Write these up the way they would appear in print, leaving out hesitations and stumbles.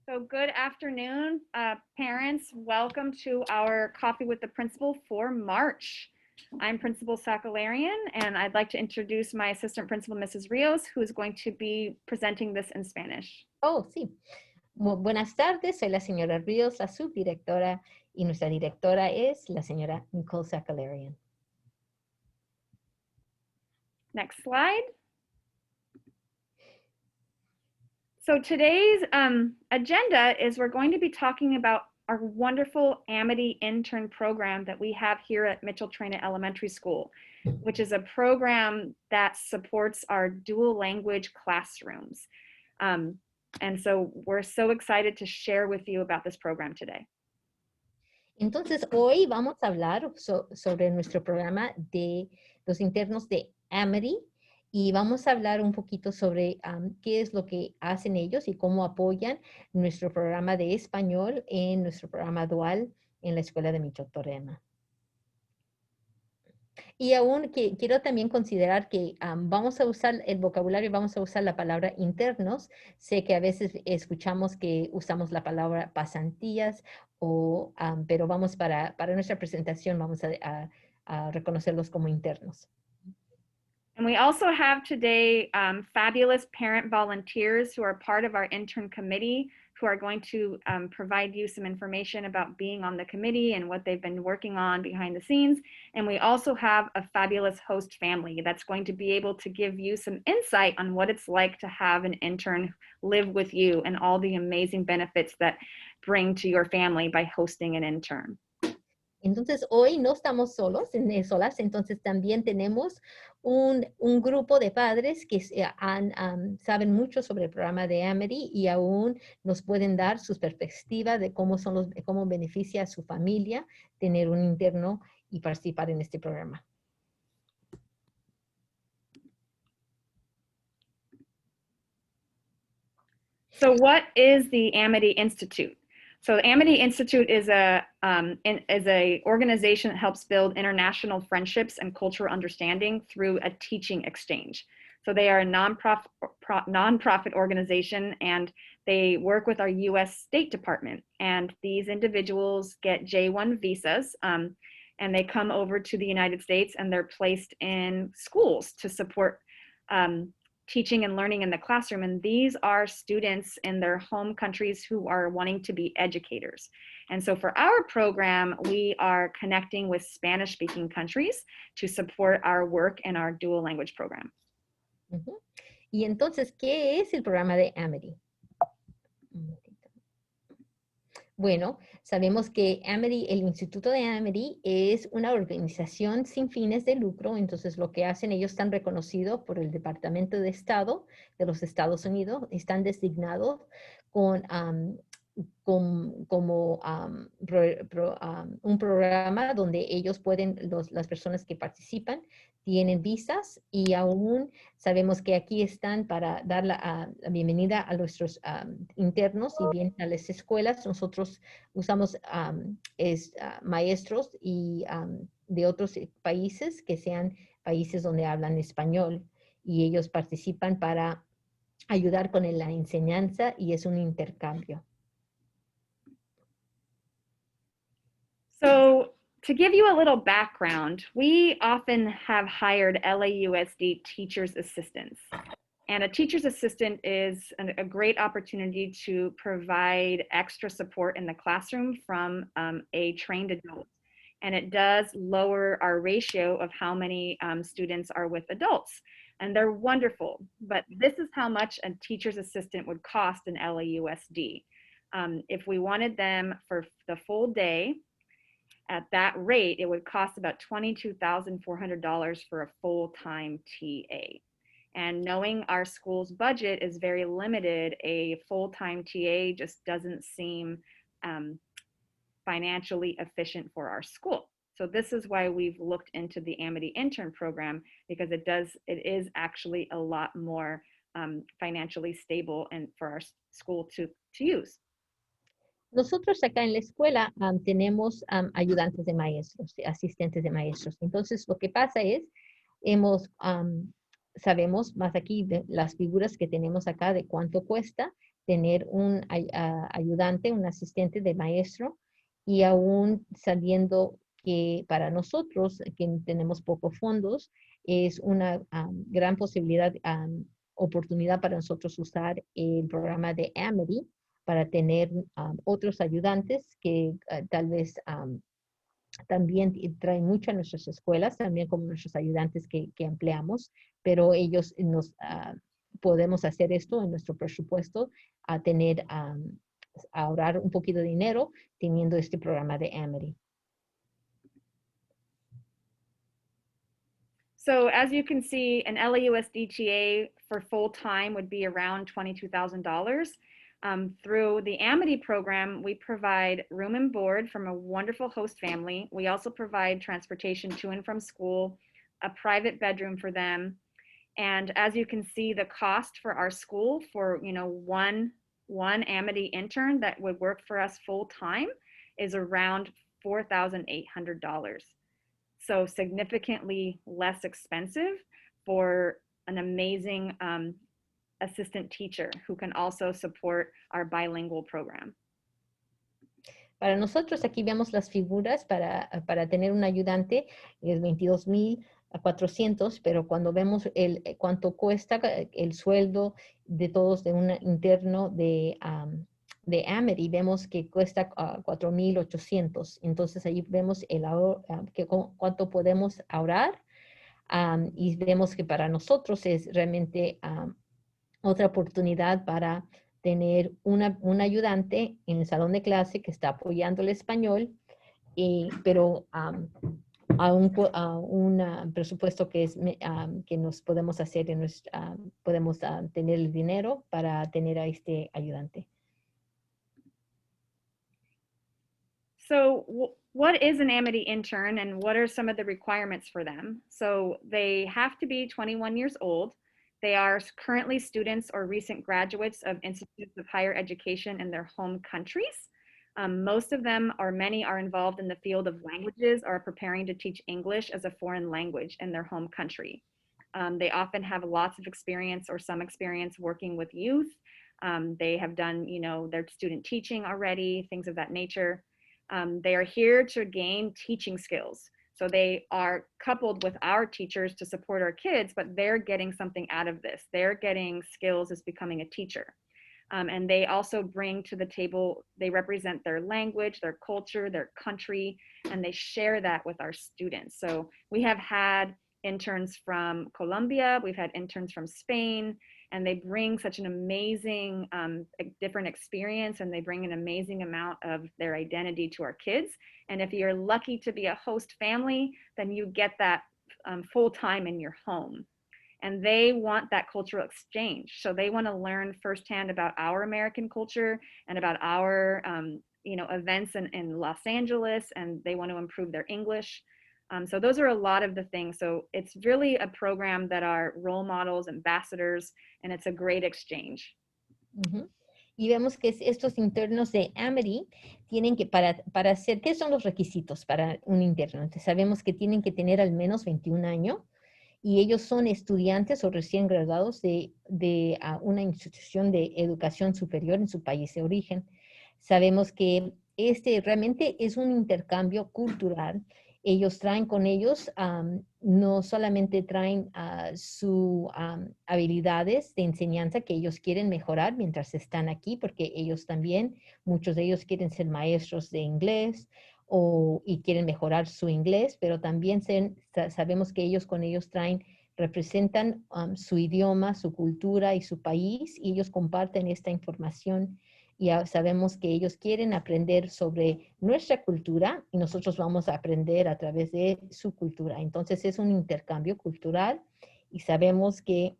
So good afternoon, parents. Welcome to our Coffee with the Principal for March. I'm Principal Sakalarian, and I'd like to introduce my Assistant Principal, Mrs. Rios, who is going to be presenting this in Spanish. Oh, sí. Buenas tardes, soy la señora Ríos, la subdirectora, y nuestra directora es la señora Nicole Sakalarian. Next slide. So today's agenda is we're going to be talking about our wonderful Amity Intern program that we have here at Mitchell-Trina Elementary School, which is a program that supports our dual language classrooms. And so we're so excited to share with you about this program today. Entonces, hoy vamos a hablar sobre nuestro programa de los internos de Amity y vamos a hablar un poquito sobre qué es lo que hacen ellos y cómo apoyan nuestro programa de español en nuestro programa dual en la Escuela de Mitchell-Trina. Y aún quiero también considerar que vamos a usar el vocabulario, vamos a usar la palabra internos. Sé que a veces escuchamos que usamos la palabra pasantías, pero vamos para nuestra presentación vamos a reconocerlos como internos. And we also have today fabulous parent volunteers who are part of our intern committee, who are going to provide you some information about being on the committee and what they've been working on behind the scenes. And we also have a fabulous host family that's going to be able to give you some insight on what it's like to have an intern live with you and all the amazing benefits that bring to your family by hosting an intern. Entonces, hoy no estamos solas, entonces también tenemos un grupo de padres que saben mucho sobre el programa de Amity y aún nos pueden dar sus perspectivas de cómo beneficia a su familia tener un interno y participar en este programa. So what is the Amity Institute? So the Amity Institute is a organization that helps build international friendships and cultural understanding through a teaching exchange. So they are a nonprofit organization, and they work with our U.S. State Department. And these individuals get J-1 visas, and they come over to the United States, and they're placed in schools to support teaching and learning in the classroom. And these are students in their home countries who are wanting to be educators. And so for our program, we are connecting with Spanish-speaking countries to support our work in our dual language program. Y entonces, ¿qué es el programa de Amity? Bueno, sabemos que Amity, el Instituto de Amity es una organización sin fines de lucro, entonces lo que hacen, ellos están reconocidos por el Departamento de Estado de los Estados Unidos, están designados como un programa donde ellos pueden, las personas que participan, tienen visas y aún sabemos que aquí están para dar la bienvenida a nuestros internos y vienen a las escuelas. Nosotros usamos maestros y de otros países que sean países donde hablan español y ellos participan para ayudar con la enseñanza y es un intercambio. So to give you a little background, we often have hired LAUSD teacher's assistants. And a teacher's assistant is a great opportunity to provide extra support in the classroom from a trained adult. And it does lower our ratio of how many students are with adults. And they're wonderful, but this is how much a teacher's assistant would cost in LAUSD. If we wanted them for the full day, at that rate, it would cost about $22,400 for a full-time TA. And knowing our school's budget is very limited, a full-time TA just doesn't seem financially efficient for our school. So this is why we've looked into the Amity Intern program, because it is actually a lot more financially stable and for our school to use. Nosotros acá en la escuela tenemos ayudantes de maestros, asistentes de maestros. Entonces, lo que pasa es, sabemos más aquí de las figuras que tenemos acá de cuánto cuesta, tener un ayudante, un asistente de maestro, y aún sabiendo que para nosotros, que tenemos pocos fondos, es una gran posibilidad, oportunidad para nosotros usar el programa de Amity para tener otros ayudantes que tal vez también traen mucho a nuestras escuelas, también como nuestros ayudantes que empleamos, pero ellos nos podemos hacer esto en nuestro presupuesto, a tener, a ahorrar un poquito de dinero teniendo este programa de Amity. So as you can see, an LAUSD TA for full-time would be around $22,000. Through the Amity program, we provide room and board from a wonderful host family. We also provide transportation to and from school, a private bedroom for them. And as you can see, the cost for our school for, one Amity intern that would work for us full-time is around $4,800. So significantly less expensive for an amazing assistant teacher who can also support our bilingual program. Para nosotros, aquí vemos las figuras para tener un ayudante, es 22,400, pero cuando vemos cuánto cuesta el sueldo de todos de un interno de Amity, vemos que cuesta 4,800. Entonces, ahí vemos el ahorro, cuánto podemos ahorrar, y vemos que para nosotros es realmente otra oportunidad para tener un ayudante en el salón de clase que está apoyando el español, pero a un presupuesto que es que nos podemos hacer, podemos tener el dinero para tener a este ayudante. So what is an Amity intern and what are some of the requirements for them? So they have to be 21 years old. They are currently students or recent graduates of institutes of higher education in their home countries. Most of them, or many, are involved in the field of languages or are preparing to teach English as a foreign language in their home country. They often have lots of experience or some experience working with youth. They have done, their student teaching already, things of that nature. They are here to gain teaching skills. So they are coupled with our teachers to support our kids, but they're getting something out of this. They're getting skills as becoming a teacher. And they also bring to the table, they represent their language, their culture, their country, and they share that with our students. So we have had interns from Colombia, we've had interns from Spain, and they bring such an amazing different experience, and they bring an amazing amount of their identity to our kids. And if you're lucky to be a host family, then you get that full time in your home. And they want that cultural exchange. So they want to learn firsthand about our American culture and about our events in Los Angeles, and they want to improve their English. So those are a lot of the things. So it's really a program that are role models, ambassadors, and it's a great exchange. Uh-huh. Y vemos que estos internos de Amity tienen que, para hacer, ¿qué son los requisitos para un interno? Entonces, sabemos que tienen que tener al menos 21 años y ellos son estudiantes o recién graduados de una institución de educación superior en su país de origen. Sabemos que realmente es un intercambio cultural. Ellos traen con ellos, no solamente traen sus habilidades de enseñanza que ellos quieren mejorar mientras están aquí, porque ellos también, muchos de ellos quieren ser maestros de inglés y quieren mejorar su inglés, pero también sabemos que ellos representan su idioma, su cultura y su país, y ellos comparten esta información. Y sabemos que ellos quieren aprender sobre nuestra cultura y nosotros vamos a aprender a través de su cultura. Entonces es un intercambio cultural y sabemos que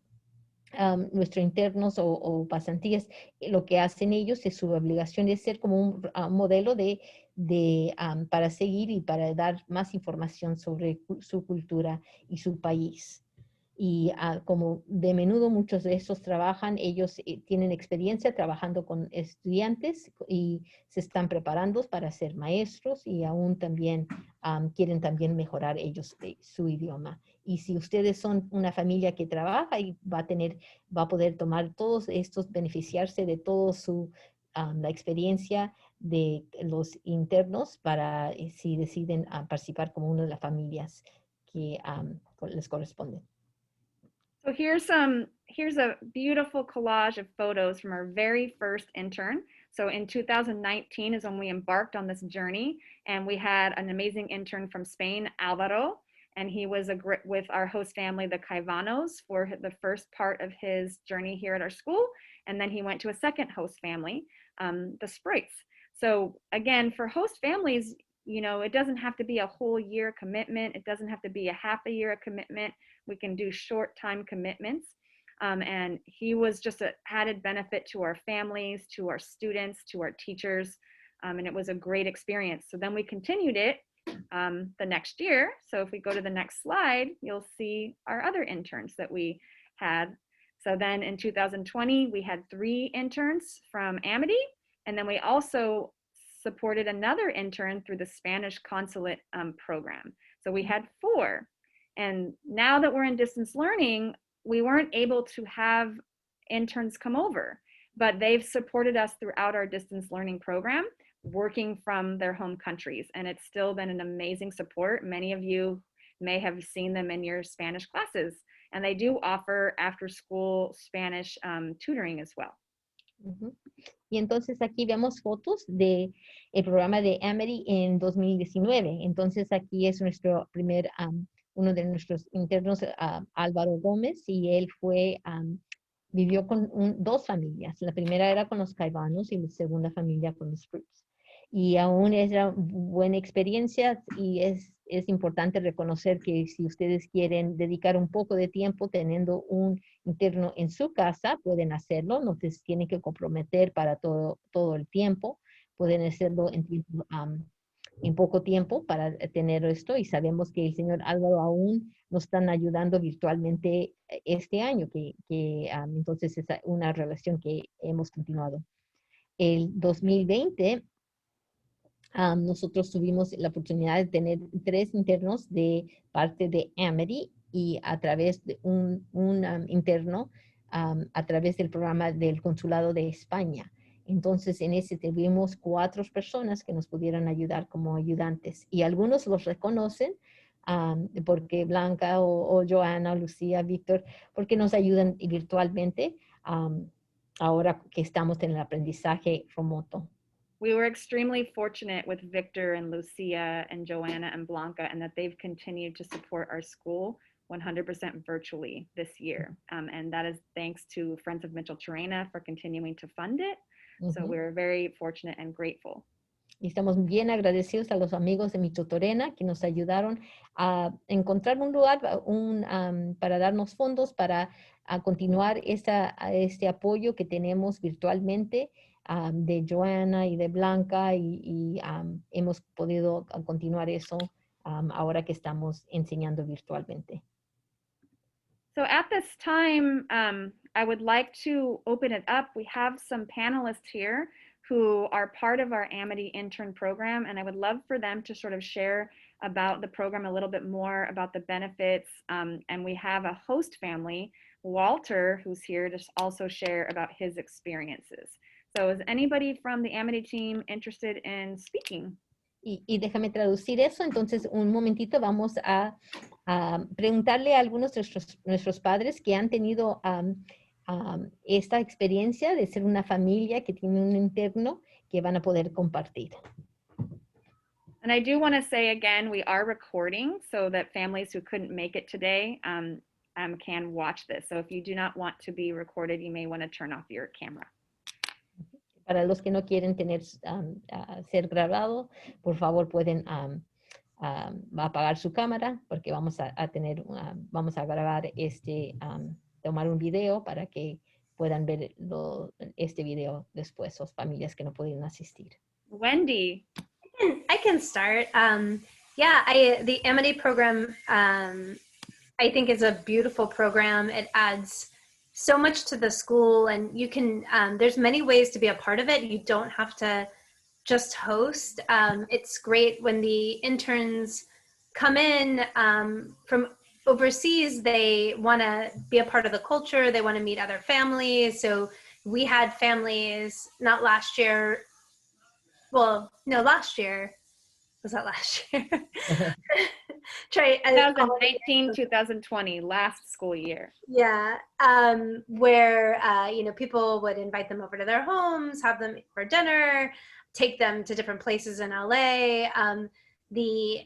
nuestros internos o pasantías, lo que hacen ellos es su obligación es ser como un modelo para seguir y para dar más información sobre su cultura y su país. Y como de menudo muchos de estos trabajan, ellos tienen experiencia trabajando con estudiantes y se están preparando para ser maestros y aún también quieren también mejorar ellos su idioma. Y si ustedes son una familia que trabaja y va a poder tomar todos estos, beneficiarse de todo la experiencia de los internos para si deciden participar como una de las familias que les corresponde. So here's a beautiful collage of photos from our very first intern. So in 2019 is when we embarked on this journey, and we had an amazing intern from Spain, Alvaro, and he was with our host family, the Caivanos, for the first part of his journey here at our school, and then he went to a second host family, the Sprites. So again, for host families, you know, it doesn't have to be a whole year commitment. It doesn't have to be a half a year commitment. We can do short time commitments. And he was just an added benefit to our families, to our students, to our teachers. And it was a great experience. So then we continued it the next year. So if we go to the next slide, you'll see our other interns that we had. So then in 2020, we had 3 interns from Amity. And then we also supported another intern through the Spanish consulate program. So we had 4. And now that we're in distance learning, we weren't able to have interns come over, but they've supported us throughout our distance learning program, working from their home countries. And it's still been an amazing support. Many of you may have seen them in your Spanish classes, and they do offer after school Spanish tutoring as well. Uh-huh. Y entonces aquí vemos fotos del programa de Amity en 2019. Entonces aquí es nuestro primer, uno de nuestros internos, Álvaro Gómez, y él vivió con 2 familias. La primera era con los Caivanos y la segunda familia con los Fruits. Y aún es una buena experiencia y es importante reconocer que si ustedes quieren dedicar un poco de tiempo teniendo un interno en su casa, pueden hacerlo, no se tienen que comprometer para todo el tiempo, pueden hacerlo en poco tiempo para tener esto y sabemos que el señor Álvaro aún nos están ayudando virtualmente este año, entonces es una relación que hemos continuado. El 2020 nosotros tuvimos la oportunidad de tener 3 internos de parte de Amity y a través de un interno a través del programa del Consulado de España. Entonces, en ese tuvimos 4 personas que nos pudieron ayudar como ayudantes y algunos los reconocen porque Blanca o Joana, Lucía, Víctor, porque nos ayudan virtualmente ahora que estamos en el aprendizaje remoto. We were extremely fortunate with Victor and Lucia and Joanna and Blanca, and that they've continued to support our school 100% virtually this year. And that is thanks to Friends of Mitchell Terena for continuing to fund it. So we're very fortunate and grateful. Y estamos bien agradecidos a los amigos de Mitchell Terena que nos ayudaron a encontrar un lugar para darnos fondos para continuar este apoyo que tenemos virtualmente de Joanna y de Blanca y hemos podido continuar eso ahora que estamos enseñando virtualmente. So at this time, I would like to open it up. We have some panelists here who are part of our Amity Intern program, and I would love for them to sort of share about the program a little bit more, about the benefits. And we have a host family, Walter, who's here to also share about his experiences. So is anybody from the Amity team interested in speaking? Y déjame traducir eso, entonces un momentito vamos a preguntarle a algunos de nuestros padres que han tenido esta experiencia de ser una familia que tiene un interno que van a poder compartir. And I do want to say again, we are recording so that families who couldn't make it today can watch this. So if you do not want to be recorded, you may want to turn off your camera. Para los que no quieren ser grabados, por favor pueden apagar su cámara porque vamos a grabar tomar un video para que puedan ver este video después, las familias que no pueden asistir. Wendy. I can start. The Amity program I think is a beautiful program. It adds so much to the school, and you can, there's many ways to be a part of it. You don't have to just host. It's great when the interns come in from overseas. They want to be a part of the culture. They want to meet other families. So we had families, not last year. Well, no, last year. Was that last year? Try 2019, 2020, last school year. Yeah, where you know, people would invite them over to their homes, have them for dinner, take them to different places in LA. The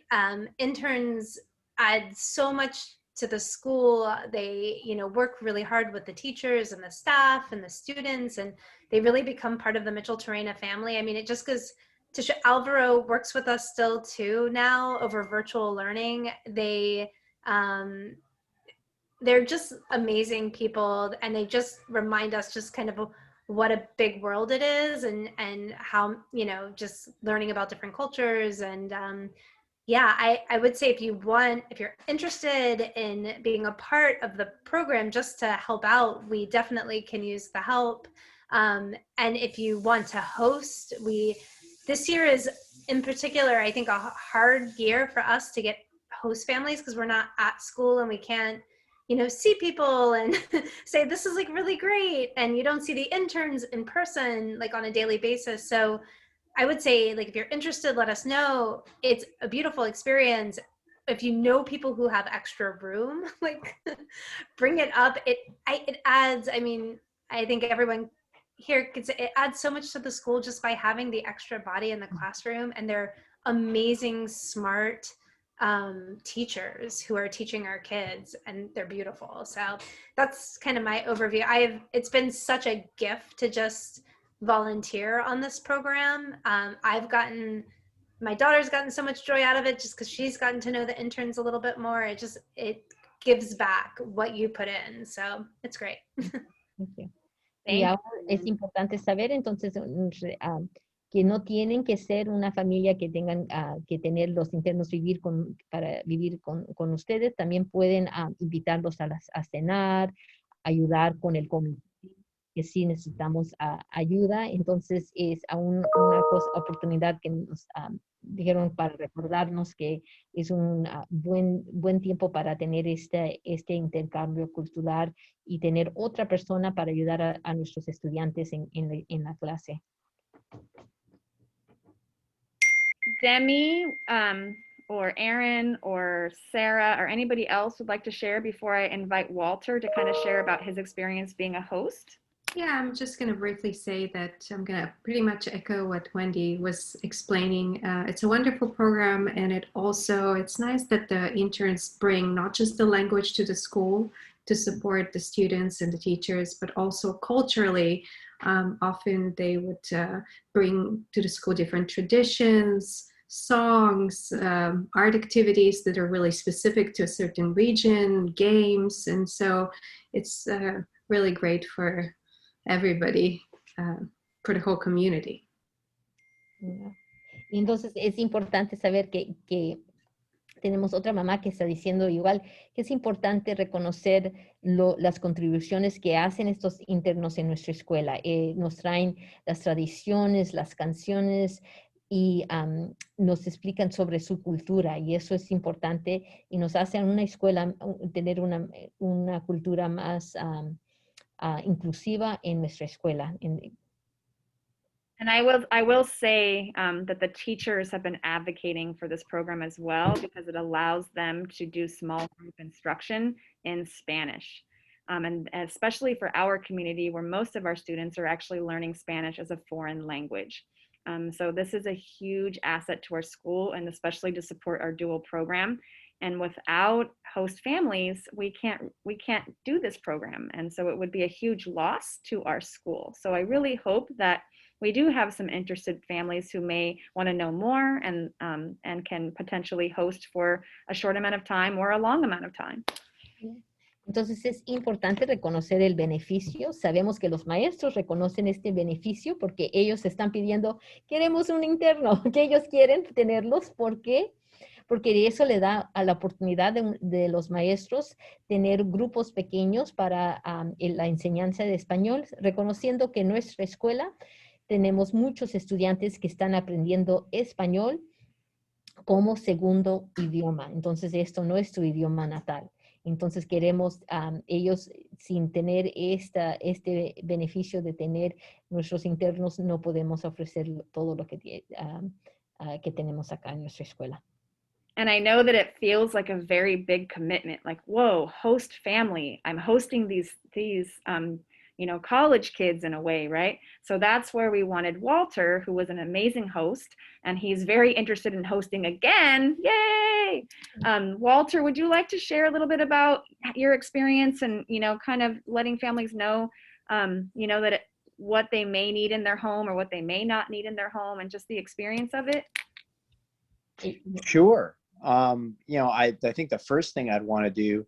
interns add so much to the school. They, you know, work really hard with the teachers and the staff and the students, and they really become part of the Mitchell-Torrena family. I mean, it just goes to show. Alvaro works with us still too now over virtual learning. They're just amazing people, and they just remind us just kind of what a big world it is, and how, you know, just learning about different cultures. And yeah, I would say if you're interested in being a part of the program just to help out, we definitely can use the help. And if you want to host, this year is in particular, I think, a hard year for us to get host families, because we're not at school and we can't, you know, see people and say this is like really great, and you don't see the interns in person like on a daily basis. So I would say, like, if you're interested, let us know. It's a beautiful experience. If you know people who have extra room, like, bring it up. It adds, I mean, I think everyone here could say it adds so much to the school just by having the extra body in the classroom, and they're amazing, smart teachers who are teaching our kids, and they're beautiful. So that's kind of my overview. It's been such a gift to just volunteer on this program. My daughter's gotten so much joy out of it just because she's gotten to know the interns a little bit more. It gives back what you put in. So it's great. Okay. Y ahora es importante saber entonces que no tienen que ser una familia que tengan que tener los internos para vivir con ustedes. También pueden invitarlos a cenar, ayudar con el comité, que sí necesitamos ayuda. Entonces es aún una oportunidad que nos dijeron para recordarnos que es un buen tiempo para tener este intercambio cultural y tener otra persona para ayudar a nuestros estudiantes en la clase. Demi, or Aaron or Sarah or anybody else would like to share before I invite Walter to kind of share about his experience being a host? Yeah, I'm just going to briefly say that I'm going to pretty much echo what Wendy was explaining. It's a wonderful program, and it's nice that the interns bring not just the language to the school to support the students and the teachers, but also culturally. Often they would bring to the school different traditions, songs, art activities that are really specific to a certain region, games, and so it's really great for everybody, for the whole community. Yeah. Entonces es importante saber que tenemos otra mamá que está diciendo igual que es importante reconocer las contribuciones que hacen estos internos en nuestra escuela. Nos traen las tradiciones, las canciones y nos explican sobre su cultura, y eso es importante y nos hace en una escuela tener una cultura más inclusiva en nuestra escuela. And I will say that the teachers have been advocating for this program as well, because it allows them to do small group instruction in Spanish. And especially for our community, where most of our students are actually learning Spanish as a foreign language. So this is a huge asset to our school, and especially to support our dual program. And without host families, we can't do this program. And so it would be a huge loss to our school. So I really hope that we do have some interested families who may want to know more and can potentially host for a short amount of time or a long amount of time. Entonces es importante reconocer el beneficio. Sabemos que los maestros reconocen este beneficio porque ellos están pidiendo, queremos un interno, que ellos quieren tenerlos. ¿Por qué? porque eso le da a la oportunidad de los maestros tener grupos pequeños para la enseñanza de español, reconociendo que en nuestra escuela tenemos muchos estudiantes que están aprendiendo español como segundo idioma. Entonces, esto no es su idioma natal. Entonces, queremos ellos, sin tener este beneficio de tener nuestros internos, no podemos ofrecer todo lo que tenemos acá en nuestra escuela. And I know that it feels like a very big commitment, like, whoa, host family. I'm hosting these you know, college kids in a way, right? So that's where we wanted Walter, who was an amazing host, and he's very interested in hosting again. Yay! Walter, would you like to share a little bit about your experience and, you know, kind of letting families know, you know, that what they may need in their home or what they may not need in their home, and just the experience of it? Sure. You know, I think the first thing I'd want to do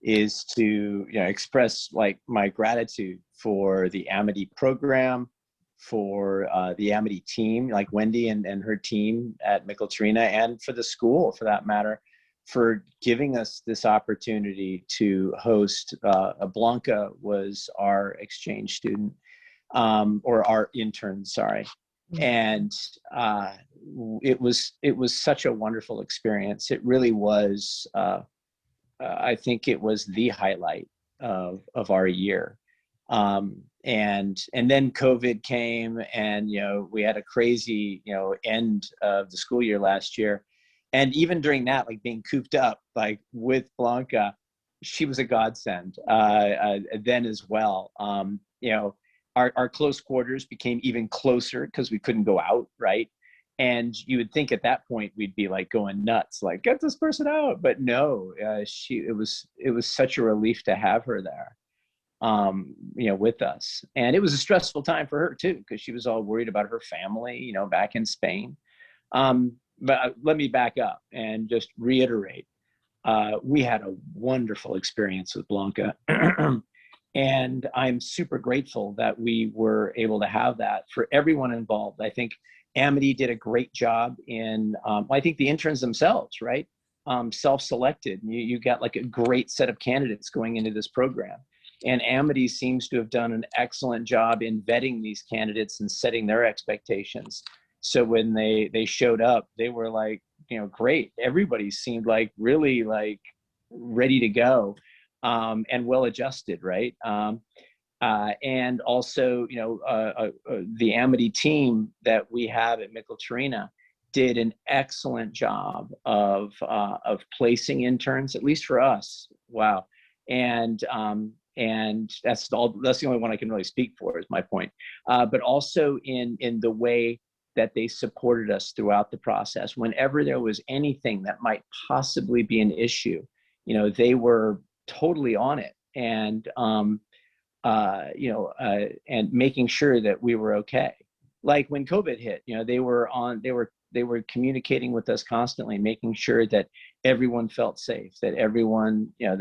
is to, you know, express like my gratitude for the Amity program, for the Amity team, like Wendy and her team at Micheltorena, and for the school, for that matter, for giving us this opportunity to host. Blanca was our exchange student, or our intern, sorry. And it was such a wonderful experience. It really was. I think it was the highlight of our year. And then COVID came, and, you know, we had a crazy, you know, end of the school year last year. And even during that, like being cooped up, like with Blanca, she was a godsend then as well. You know, our close quarters became even closer because we couldn't go out, right? And you would think at that point we'd be like going nuts, like, get this person out. But no, it was such a relief to have her there, you know, with us. And it was a stressful time for her too, because she was all worried about her family, you know, back in Spain. But let me back up and just reiterate. We had a wonderful experience with Blanca. And I'm super grateful that we were able to have that for everyone involved. I think Amity did a great job in, I think the interns themselves, right? Self-selected. You got like a great set of candidates going into this program. And Amity seems to have done an excellent job in vetting these candidates and setting their expectations. So when they showed up, they were like, you know, great. Everybody seemed like really like ready to go, and well adjusted, right? And also, you know, the Amity team that we have at Micheltorena did an excellent job of placing interns, at least for us. Wow. And that's the only one I can really speak for, is my point. But also in the way that they supported us throughout the process. Whenever there was anything that might possibly be an issue, you know, they were totally on it. And you know, and making sure that we were okay. Like when COVID hit, you know, they were communicating with us constantly, making sure that everyone felt safe, that everyone, you know,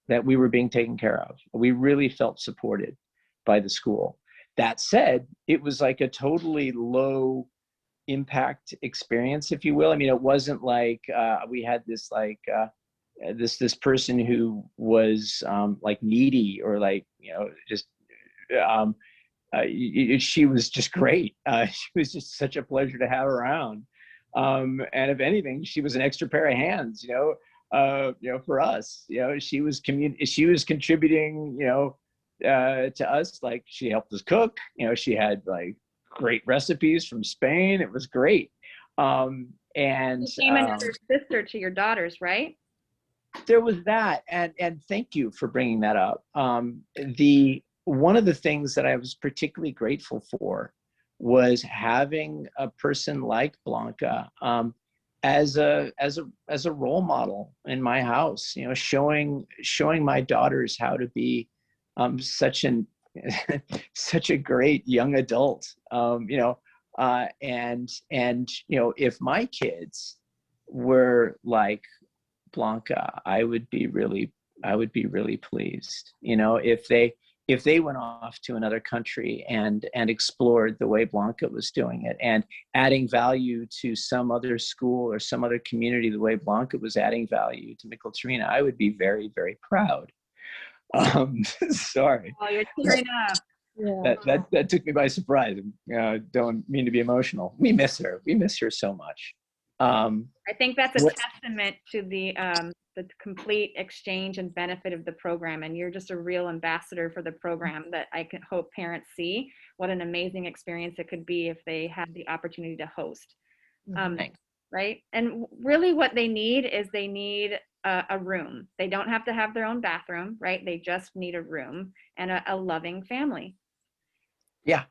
that we were being taken care of. We really felt supported by the school. That said, it was like a totally low impact experience, if you will. I mean, it wasn't like we had this like this person who was like needy or like, you know, just she was just great. She was just such a pleasure to have around. And if anything, she was an extra pair of hands, you know, for us. You know, she was contributing, you know, to us. Like she helped us cook. You know, she had like great recipes from Spain. It was great. And She became another sister to your daughters, right? There was that, and thank you for bringing that up. One of the things that I was particularly grateful for was having a person like Blanca as a role model in my house. You know, showing my daughters how to be such a great young adult. You know, and you know, if my kids were like Blanca, I would be really pleased. You know, if if they went off to another country and explored the way Blanca was doing it and adding value to some other school or some other community the way Blanca was adding value to Micheltorena, I would be very, very proud. Sorry. Oh, you're tearing up. Yeah. That took me by surprise. Don't mean to be emotional. We miss her. We miss her so much. I think that's a What- testament to the complete exchange and benefit of the program. And you're just a real ambassador for the program that I can hope parents see what an amazing experience it could be if they had the opportunity to host. Thanks. Right? And really what they need is they need a room. They don't have to have their own bathroom, right? They just need a room and a loving family. Yeah.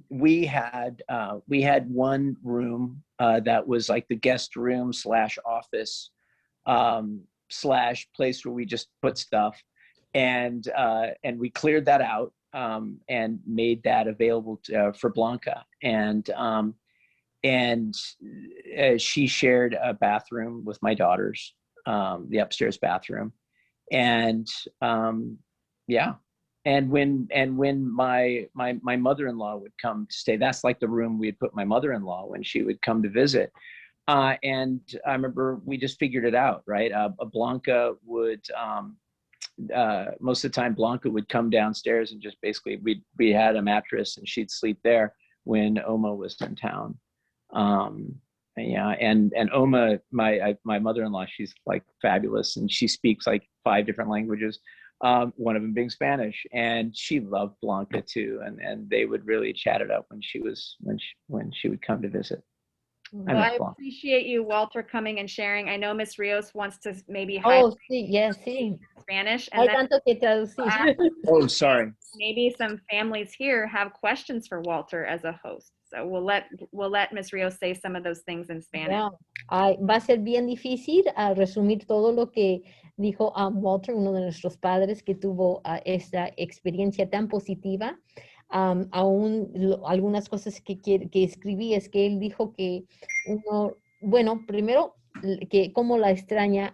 We had one room that was like the guest room / office / place where we just put stuff, and we cleared that out and made that available for Blanca, and she shared a bathroom with my daughters, the upstairs bathroom, and yeah. And when my mother-in-law would come to stay, that's like the room we'd put my mother-in-law when she would come to visit. And I remember we just figured it out, right? Blanca would, most of the time, Blanca would come downstairs and just basically, we had a mattress and she'd sleep there when Oma was in town. Yeah, and Oma, my mother-in-law, she's like fabulous, and she speaks like 5 different languages. One of them being Spanish, and she loved Blanca too, and they would really chat it up when she would come to visit. Well, I appreciate you, Walter, coming and sharing. I know Miss Rios wants to maybe Oh, highlight sí, yes, sí. Spanish, Hay and then tanto que traducir. Oh, sorry. maybe some families here have questions for Walter as a host. So we'll let Miss Rios say some of those things in Spanish. Yeah. Ay, va a ser bien difícil resumir todo lo que dijo Walter, uno de nuestros padres que tuvo esta experiencia tan positiva. Algunas cosas que escribí es que él dijo que bueno, primero que cómo la extraña,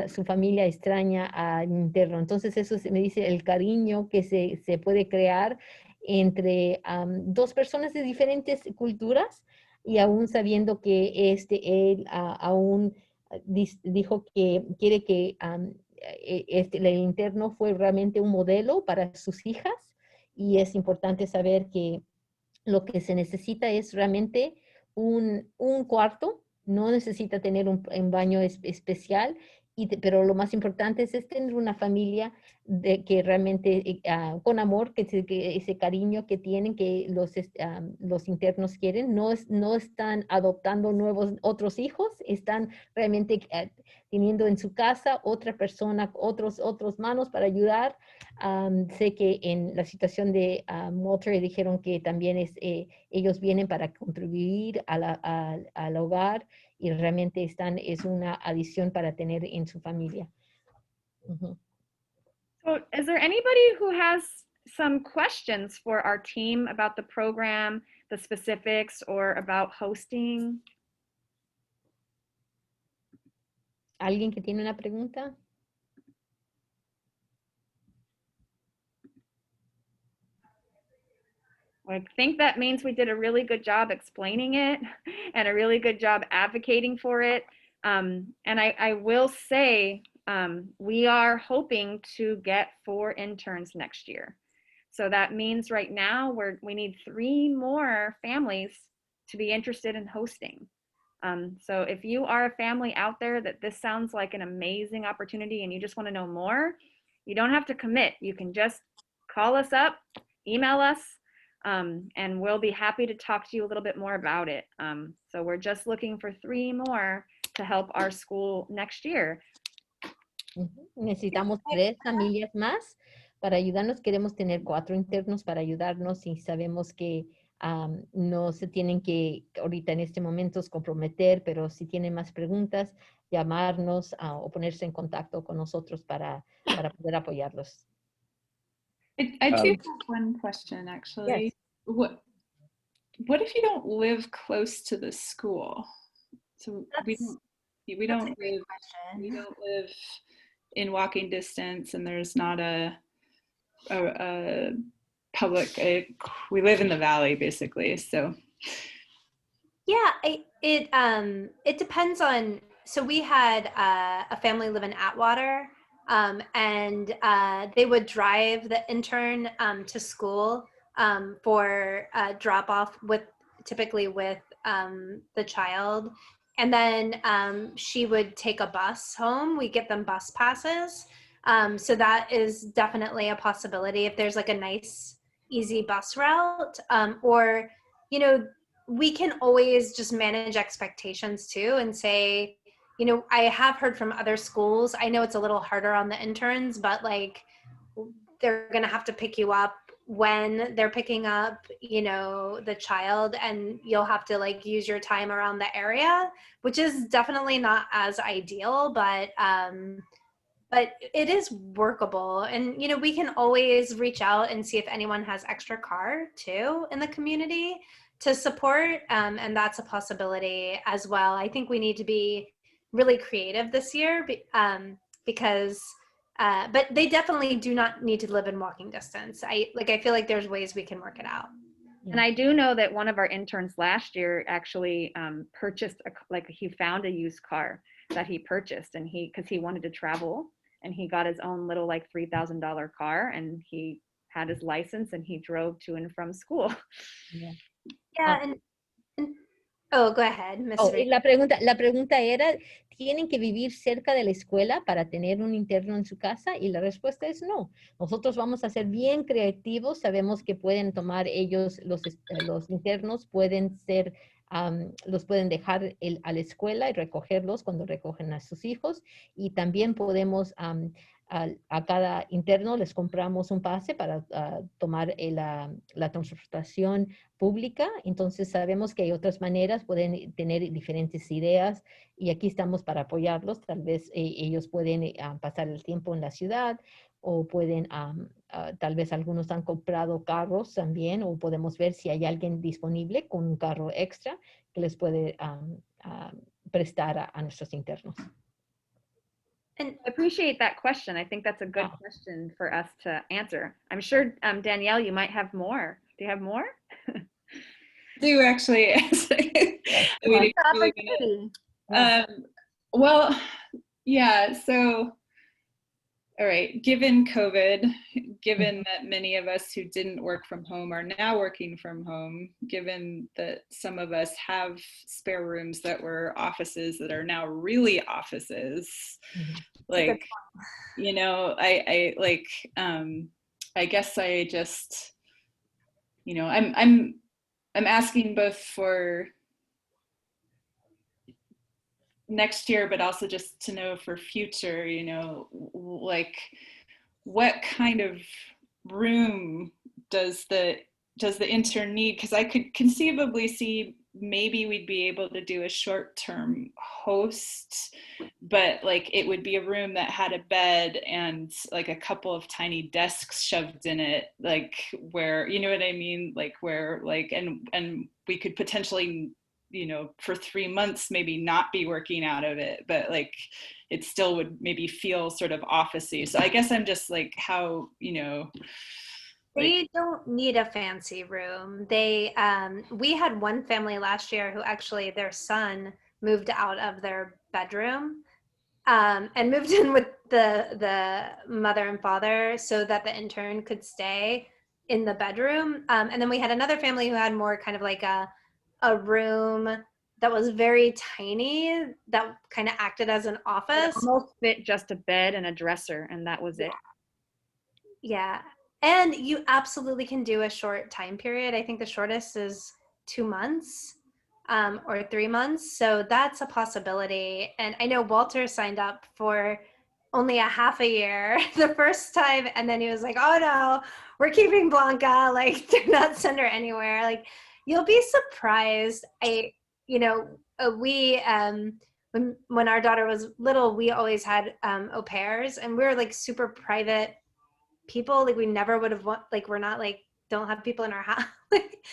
su familia extraña al interno. Entonces eso me dice el cariño que se puede crear entre 2 personas de diferentes culturas, y aún sabiendo que él aún dijo que quiere que el interno fue realmente un modelo para sus hijas, y es importante saber que lo que se necesita es realmente un cuarto, no necesita tener un baño especial, pero lo más importante es tener una familia que realmente con amor, que ese cariño que tienen, que los internos quieren, no están adoptando otros hijos, están realmente teniendo en su casa otra persona, otros manos para ayudar. Sé que en la situación de Walter dijeron que también ellos vienen para contribuir al hogar, y realmente es una adición para tener en su familia. So is there anybody who has some questions for our team about the program, the specifics, or about hosting? ¿Alguien que tiene una pregunta? I think that means we did a really good job explaining it and a really good job advocating for it. And I will say, we are hoping to get 4 interns next year. So that means right now we need 3 more families to be interested in hosting. So if you are a family out there that this sounds like an amazing opportunity and you just want to know more, you don't have to commit. You can just call us up, email us, and we'll be happy to talk to you a little bit more about it. So we're just looking for 3 more to help our school next year. Necesitamos 3 familias más para ayudarnos. Queremos tener 4 internos para ayudarnos, y sabemos que no se tienen que ahorita en este momento comprometer, pero si tienen más preguntas, llamarnos o ponerse en contacto con nosotros para poder apoyarlos. I do have one question, actually. Yes. What if you don't live close to the school? So we don't live in walking distance, and there's not a public. We live in the valley, basically. So Yeah, it depends on. So we had a family live in Atwater, and they would drive the intern to school for drop off with typically with the child, and then she would take a bus home. We get them bus passes, so that is definitely a possibility if there's like a nice easy bus route, or you know we can always just manage expectations too and say, I have heard from other schools, I know it's a little harder on the interns, but like they're going to have to pick you up when they're picking up, the child, and you'll have to like use your time around the area, which is definitely not as ideal, but it is workable. And, we can always reach out and see if anyone has extra car too in the community to support. And that's a possibility as well. I think we need to be really creative this year because, but they definitely do not need to live in walking distance. I feel like there's ways we can work it out. And I do know that one of our interns last year actually purchased, he found a used car that he purchased, and because he wanted to travel, and he got his own little like $3,000 car, and he had his license and he drove to and from school. Yeah, and oh, go ahead, Ms. La pregunta era, ¿tienen que vivir cerca de la escuela para tener un interno en su casa? Y la respuesta es no. Nosotros vamos a ser bien creativos. Sabemos que pueden tomar ellos, los internos pueden ser, los pueden dejar a la escuela y recogerlos cuando recogen a sus hijos. Y también podemos, a cada interno les compramos un pase para tomar la transportación pública. Entonces sabemos que hay otras maneras, pueden tener diferentes ideas y aquí estamos para apoyarlos. Tal vez ellos pueden pasar el tiempo en la ciudad, o pueden, tal vez algunos han comprado carros también, o podemos ver si hay alguien disponible con un carro extra que les puede prestar a nuestros internos. And I appreciate that question. I think that's a good question for us to answer. I'm sure, Danielle, you might have more. Do you have more? Do actually. Well, yeah, so all right, given COVID, given that many of us who didn't work from home are now working from home, given that some of us have spare rooms that were offices that are now really offices, like, I guess I just, I'm asking both for next year, but also just to know for future, like what kind of room does the intern need? Because I could conceivably see maybe we'd be able to do a short-term host, but like it would be a room that had a bed and like a couple of tiny desks shoved in it, like where, you know what I mean, like where like and we could potentially, for 3 months maybe not be working out of it, but like it still would maybe feel sort of officey. So I guess I'm just like, how, they don't need a fancy room. They we had one family last year who actually their son moved out of their bedroom and moved in with the mother and father so that the intern could stay in the bedroom. And then we had another family who had more kind of like a room that was very tiny that kind of acted as an office. It almost fit just a bed and a dresser, and that was it. Yeah. And you absolutely can do a short time period. I think the shortest is 2 months or 3 months. So that's a possibility. And I know Walter signed up for only a half a year the first time. And then he was like, oh no, we're keeping Blanca. Like, do not send her anywhere. Like, you'll be surprised. We, when our daughter was little, we always had au pairs, and we were like super private people. Like we never would have we're not like, don't have people in our house.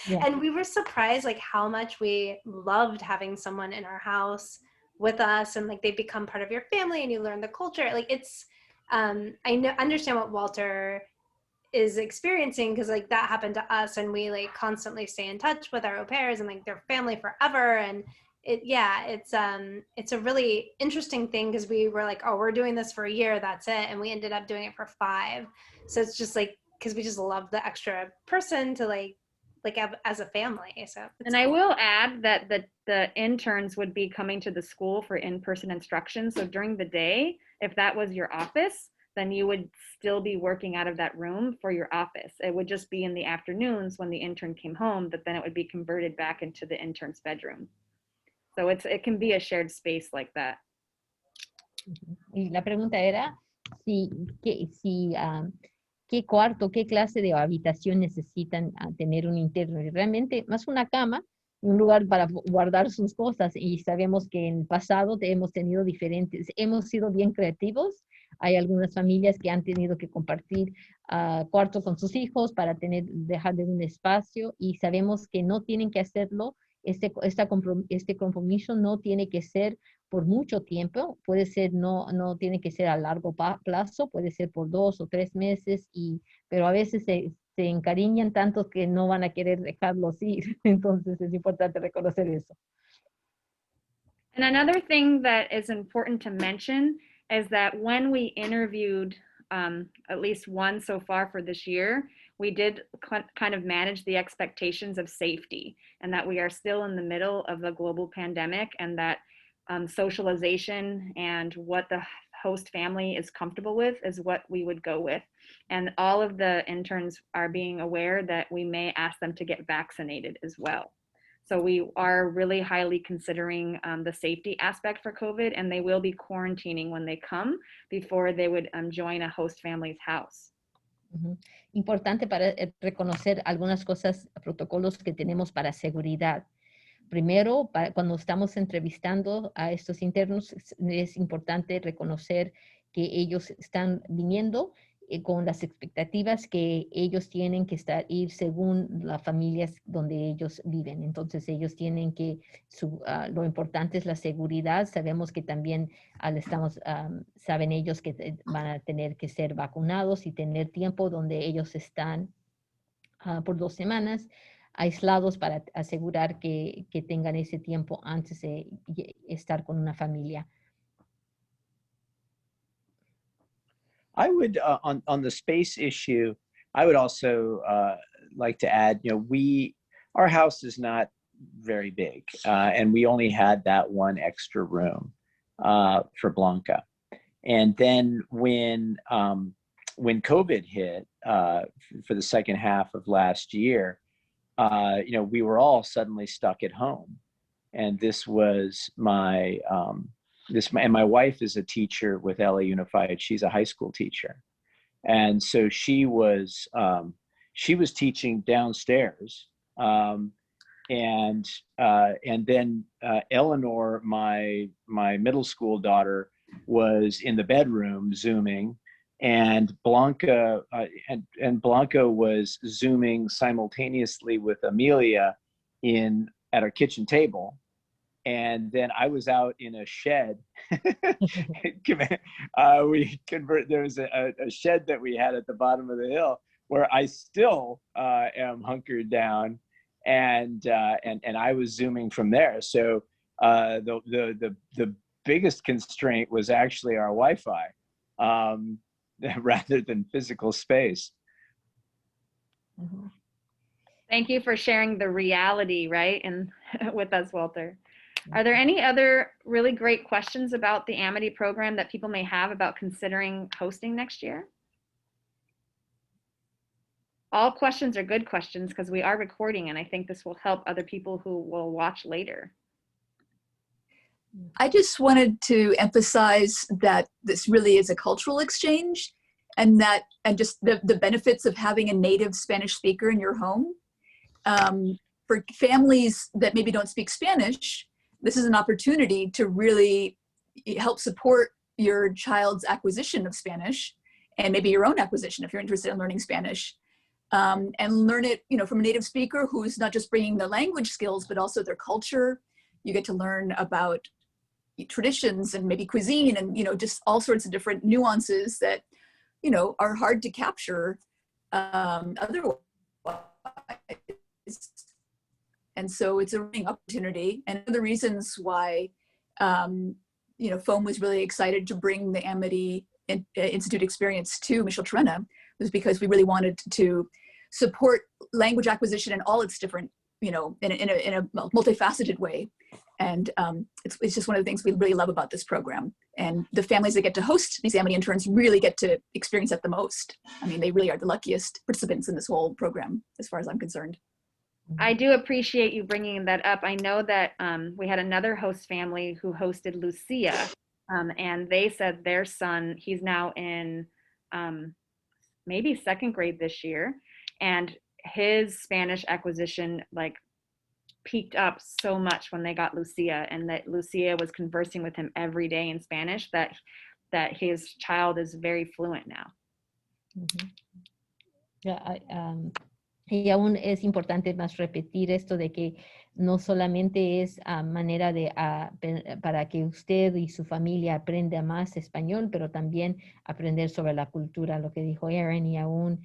And we were surprised like how much we loved having someone in our house with us, and like they become part of your family and you learn the culture. Like it's, understand what Walter is experiencing, because like that happened to us, and we like constantly stay in touch with our au pairs and like their family forever. And it's a really interesting thing, because we were like, oh, we're doing this for a year, that's it, and we ended up doing it for 5. So it's just like, because we just love the extra person to like as a family. So and I will add that the interns would be coming to the school for in-person instruction. So during the day, if that was your office, then you would still be working out of that room for your office. It would just be in the afternoons when the intern came home that then it would be converted back into the intern's bedroom. So it can be a shared space like that. Y la pregunta era qué cuarto, qué clase de habitación necesitan tener un interno. Y realmente más una cama, un lugar para guardar sus cosas. Y sabemos que en el pasado hemos tenido hemos sido bien creativos. Hay algunas familias que han tenido que compartir cuarto con sus hijos para dejarle un espacio, y sabemos que no tienen que hacerlo. Este compromiso no tiene que ser por mucho tiempo, puede ser, no tiene que ser a largo plazo, puede ser por 2 o 3 meses, pero a veces se encariñan tanto que no van a querer dejarlos ir. Entonces es importante reconocer eso. And another thing that is important to mention is that when we interviewed at least one so far for this year, we did kind of manage the expectations of safety, and that we are still in the middle of a global pandemic, and that socialization and what the host family is comfortable with is what we would go with. And all of the interns are being aware that we may ask them to get vaccinated as well. So we are really highly considering the safety aspect for COVID, and they will be quarantining when they come before they would join a host family's house. Importante para reconocer algunas cosas, protocolos que tenemos para seguridad. Primero, cuando estamos entrevistando a estos internos, es importante reconocer que ellos están viniendo con las expectativas que ellos tienen que ir según las familias donde ellos viven. Entonces ellos tienen que, lo importante es la seguridad. Sabemos que también saben ellos que van a tener que ser vacunados y tener tiempo donde ellos están por 2 semanas aislados para asegurar que tengan ese tiempo antes de estar con una familia. I would, on the space issue, I would also like to add, our house is not very big, and we only had that one extra room for Blanca. And then when COVID hit for the second half of last year, we were all suddenly stuck at home. And this was and my wife is a teacher with LA Unified. She's a high school teacher. And so she was teaching downstairs. And then Eleanor, my middle school daughter, was in the bedroom Zooming, and Blanca Blanca was Zooming simultaneously with Amelia at our kitchen table. And then I was out in a shed. There was a shed that we had at the bottom of the hill where I still am hunkered down, and I was Zooming from there. So the biggest constraint was actually our Wi-Fi, rather than physical space. Mm-hmm. Thank you for sharing the reality, right, and with us, Walter. Are there any other really great questions about the Amity program that people may have about considering hosting next year? All questions are good questions because we are recording, and I think this will help other people who will watch later. I just wanted to emphasize that this really is a cultural exchange, and just the benefits of having a native Spanish speaker in your home. For families that maybe don't speak Spanish, this is an opportunity to really help support your child's acquisition of Spanish, and maybe your own acquisition if you're interested in learning Spanish, and learn it, from a native speaker who's not just bringing the language skills, but also their culture. You get to learn about traditions and maybe cuisine and, just all sorts of different nuances that, are hard to capture otherwise. And so it's a learning opportunity. And one of the reasons why, FOAM was really excited to bring the Amity Institute experience to Micheltorena was because we really wanted to support language acquisition in all its different, in a multifaceted way. And it's just one of the things we really love about this program. And the families that get to host these Amity interns really get to experience that the most. I mean, they really are the luckiest participants in this whole program, as far as I'm concerned. I do appreciate you bringing that up. I know that we had another host family who hosted Lucia, and they said their son, he's now in maybe second grade this year, and his Spanish acquisition peaked up so much when they got Lucia, and that Lucia was conversing with him every day in Spanish, that his child is very fluent now. Y aún es importante más repetir esto de que no solamente es manera para que usted y su familia aprenda más español, pero también aprender sobre la cultura, lo que dijo Aaron, y aún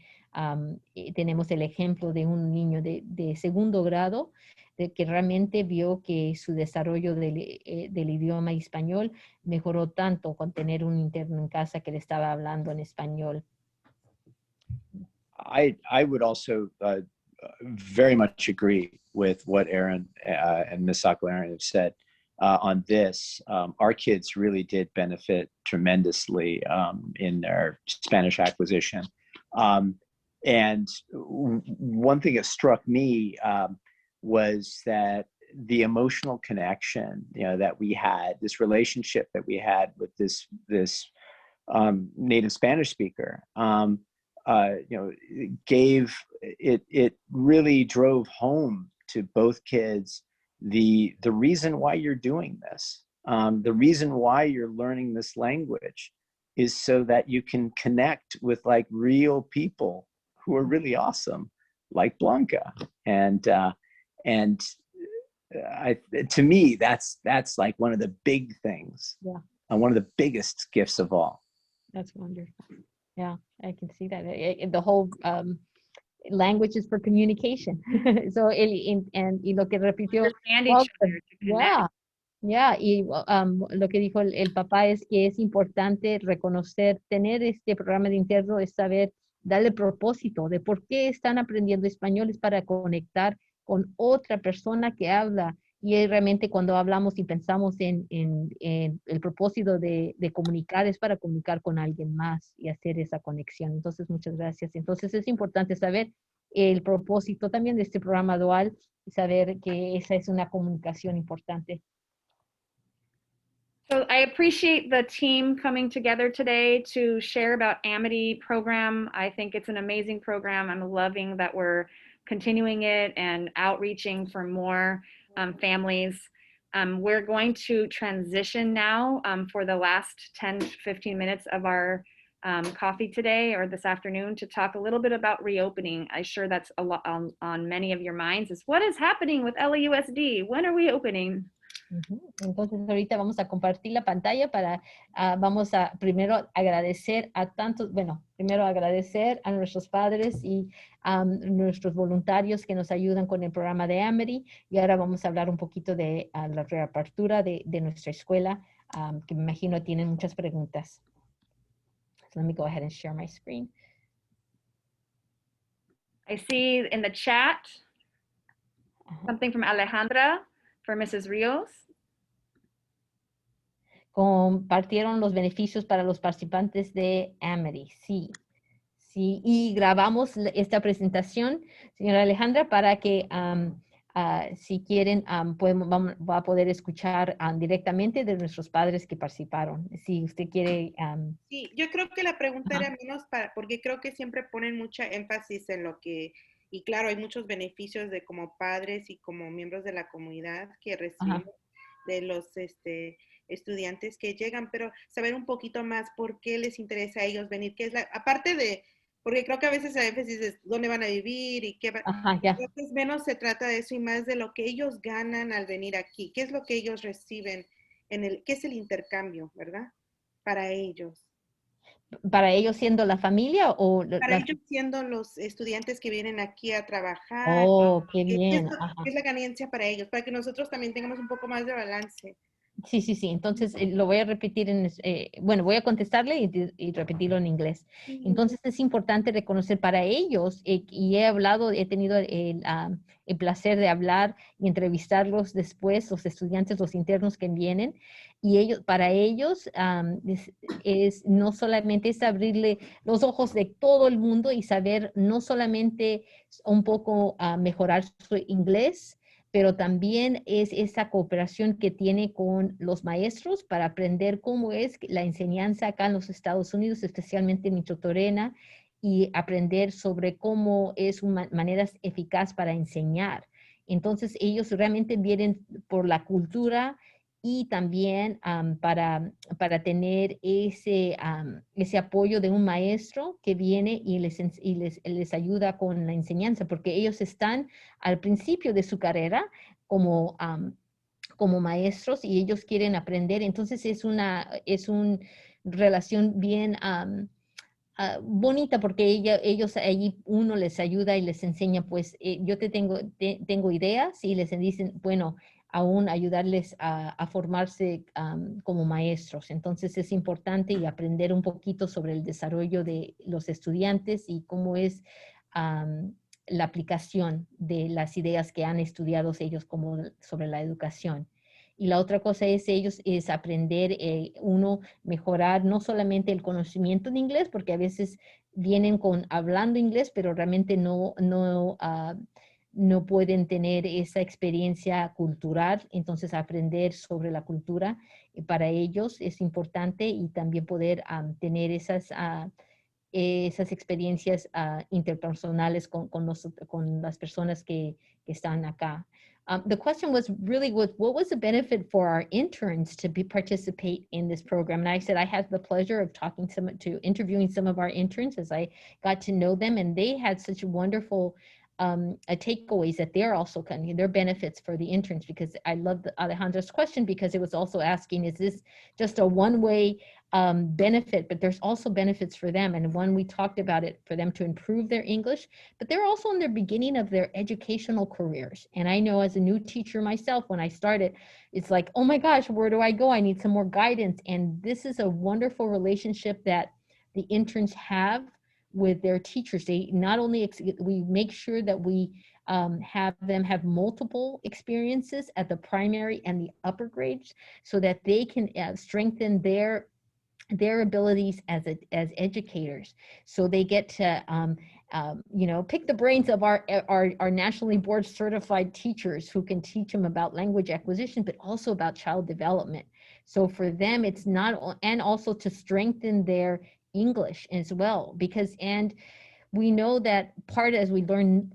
tenemos el ejemplo de un niño de segundo grado de que realmente vio que su desarrollo del idioma español mejoró tanto con tener un interno en casa que le estaba hablando en español. I would also very much agree with what Aaron and Ms. Sakalaran have said on this. Our kids really did benefit tremendously in their Spanish acquisition. And one thing that struck me was that the emotional connection, that we had, this relationship that we had with this native Spanish speaker, it really drove home to both kids the reason why you're doing this, the reason why you're learning this language is so that you can connect with real people who are really awesome, like Blanca. And to me, that's one of the big things, one of the biggest gifts of all. That's wonderful. Yeah, I can see that. The whole language is for communication. So, y lo que repitió. Y lo que dijo el papá es que es importante reconocer, tener este programa de interno, es saber, darle propósito de por qué están aprendiendo español, es para conectar con otra persona que habla. Y realmente cuando hablamos y pensamos en el propósito de comunicar, es para comunicar con alguien más y hacer esa conexión. Entonces, muchas gracias. Entonces, es importante saber el propósito también de este programa dual y saber que esa es una comunicación importante. So I appreciate the team coming together today to share about Amity program. I think it's an amazing program. I'm loving that we're continuing it and outreaching for more families. We're going to transition now for the last 10-15 minutes of our coffee today or this afternoon to talk a little bit about reopening. I'm sure that's a lot on many of your minds is what is happening with LAUSD? When are we opening? Entonces ahorita vamos a compartir la pantalla para, vamos a primero agradecer a agradecer a nuestros padres y nuestros voluntarios que nos ayudan con el programa de Amity, y ahora vamos a hablar un poquito de la reapertura de nuestra escuela, que me imagino tienen muchas preguntas. So let me go ahead and share my screen. I see in the chat something from Alejandra for Mrs. Rios. Compartieron los beneficios para los participantes de Amity. Sí, y grabamos esta presentación, señora Alejandra, para que si quieren, va a poder escuchar directamente de nuestros padres que participaron. Si usted quiere... Sí, yo creo que la pregunta era menos porque creo que siempre ponen mucha énfasis en lo que, y claro, hay muchos beneficios de como padres y como miembros de la comunidad que reciben de los estudiantes que llegan, pero saber un poquito más por qué les interesa a ellos venir, qué es aparte de, porque creo que a veces hay énfasis de dónde van a vivir y qué entonces menos se trata de eso y más de lo que ellos ganan al venir aquí, qué es lo que ellos reciben qué es el intercambio, ¿verdad? Para ellos. para ellos siendo la familia o Para ellos siendo los estudiantes que vienen aquí a trabajar, Oh, qué ¿qué bien. qué Ajá. es la ganancia para ellos? Para que nosotros también tengamos un poco más de balance. Sí, sí, sí. Entonces lo voy a repetir bueno, voy a contestarle y repetirlo en inglés. Entonces es importante reconocer para ellos, y he tenido el placer de hablar y entrevistarlos después, los estudiantes, los internos que vienen, y para ellos no solamente es abrirle los ojos de todo el mundo y saber no solamente un poco mejorar su inglés, pero también es esa cooperación que tiene con los maestros para aprender cómo es la enseñanza acá en los Estados Unidos, especialmente en Torena, y aprender sobre cómo es una manera eficaz para enseñar. Entonces, ellos realmente vienen por la cultura y también para tener ese apoyo de un maestro que viene y les ayuda con la enseñanza, porque ellos están al principio de su carrera como, como maestros y ellos quieren aprender. Entonces es una relación bien bonita porque ellos allí uno les ayuda y les enseña, pues yo tengo ideas y les dicen, bueno, aún ayudarles a formarse como maestros. Entonces es importante y aprender un poquito sobre el desarrollo de los estudiantes y cómo es la aplicación de las ideas que han estudiado ellos como sobre la educación. Y la otra cosa es aprender, uno mejorar no solamente el conocimiento de inglés, porque a veces vienen hablando inglés, pero realmente no pueden tener esa experiencia cultural. Entonces aprender sobre la cultura para ellos es importante y también poder tener esas experiencias interpersonales con las personas que están acá. The question was really what was the benefit for our interns to participate in this program? And I said I had the pleasure of interviewing some of our interns as I got to know them, and they had such wonderful takeaways that they're also their benefits for the interns, because I love Alejandro's question because it was also asking, is this just a one-way benefit, but there's also benefits for them. And one, we talked about it for them to improve their English, but they're also in the beginning of their educational careers. And I know as a new teacher myself, when I started, it's like, oh my gosh, where do I go? I need some more guidance. And this is a wonderful relationship that the interns have with their teachers. They not only, we make sure that we have them have multiple experiences at the primary and the upper grades so that they can strengthen their abilities as educators. So they get to pick the brains of our nationally board certified teachers who can teach them about language acquisition, but also about child development. So for them, it's not, and also to strengthen their English as well, and we know that part as we learn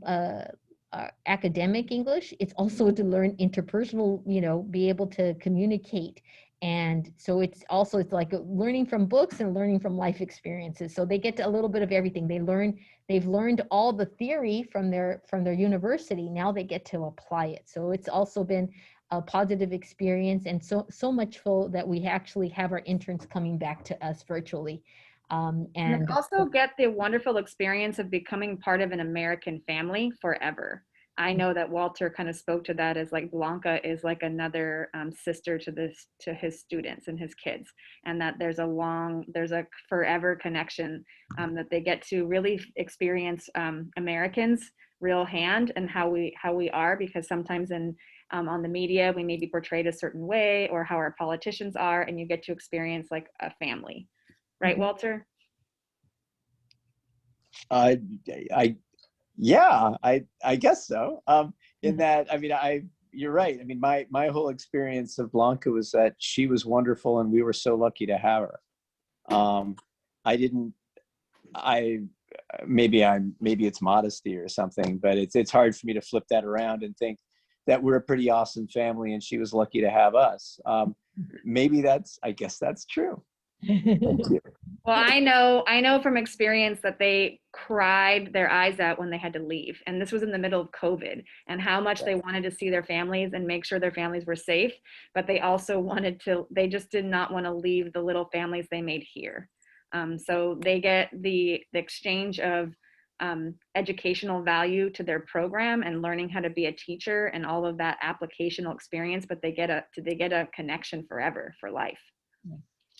academic English, it's also to learn interpersonal, be able to communicate. And so it's like learning from books and learning from life experiences. So they get a little bit of everything. They've learned all the theory from their university. Now they get to apply it. So it's also been a positive experience, and so much so that we actually have our interns coming back to us virtually. And also get the wonderful experience of becoming part of an American family forever. I know that Walter kind of spoke to that as like Blanca is like another sister to his students and his kids, and that there's a forever connection that they get to really experience Americans real hand and how we are, because sometimes on the media we may be portrayed a certain way, or how our politicians are, and you get to experience like a family. Right, Walter? Yeah, I guess so. In that, I mean, you're right. I mean, my whole experience of Blanca was that she was wonderful, and we were so lucky to have her. Maybe it's modesty or something, but it's hard for me to flip that around and think that we're a pretty awesome family, and she was lucky to have us. I guess that's true. Thank you. Well, I know from experience that they cried their eyes out when they had to leave. And this was in the middle of COVID, and how much they wanted to see their families and make sure their families were safe. But they also they just did not want to leave the little families they made here. So they get the exchange of educational value to their program and learning how to be a teacher and all of that applicational experience, but they get a connection forever for life.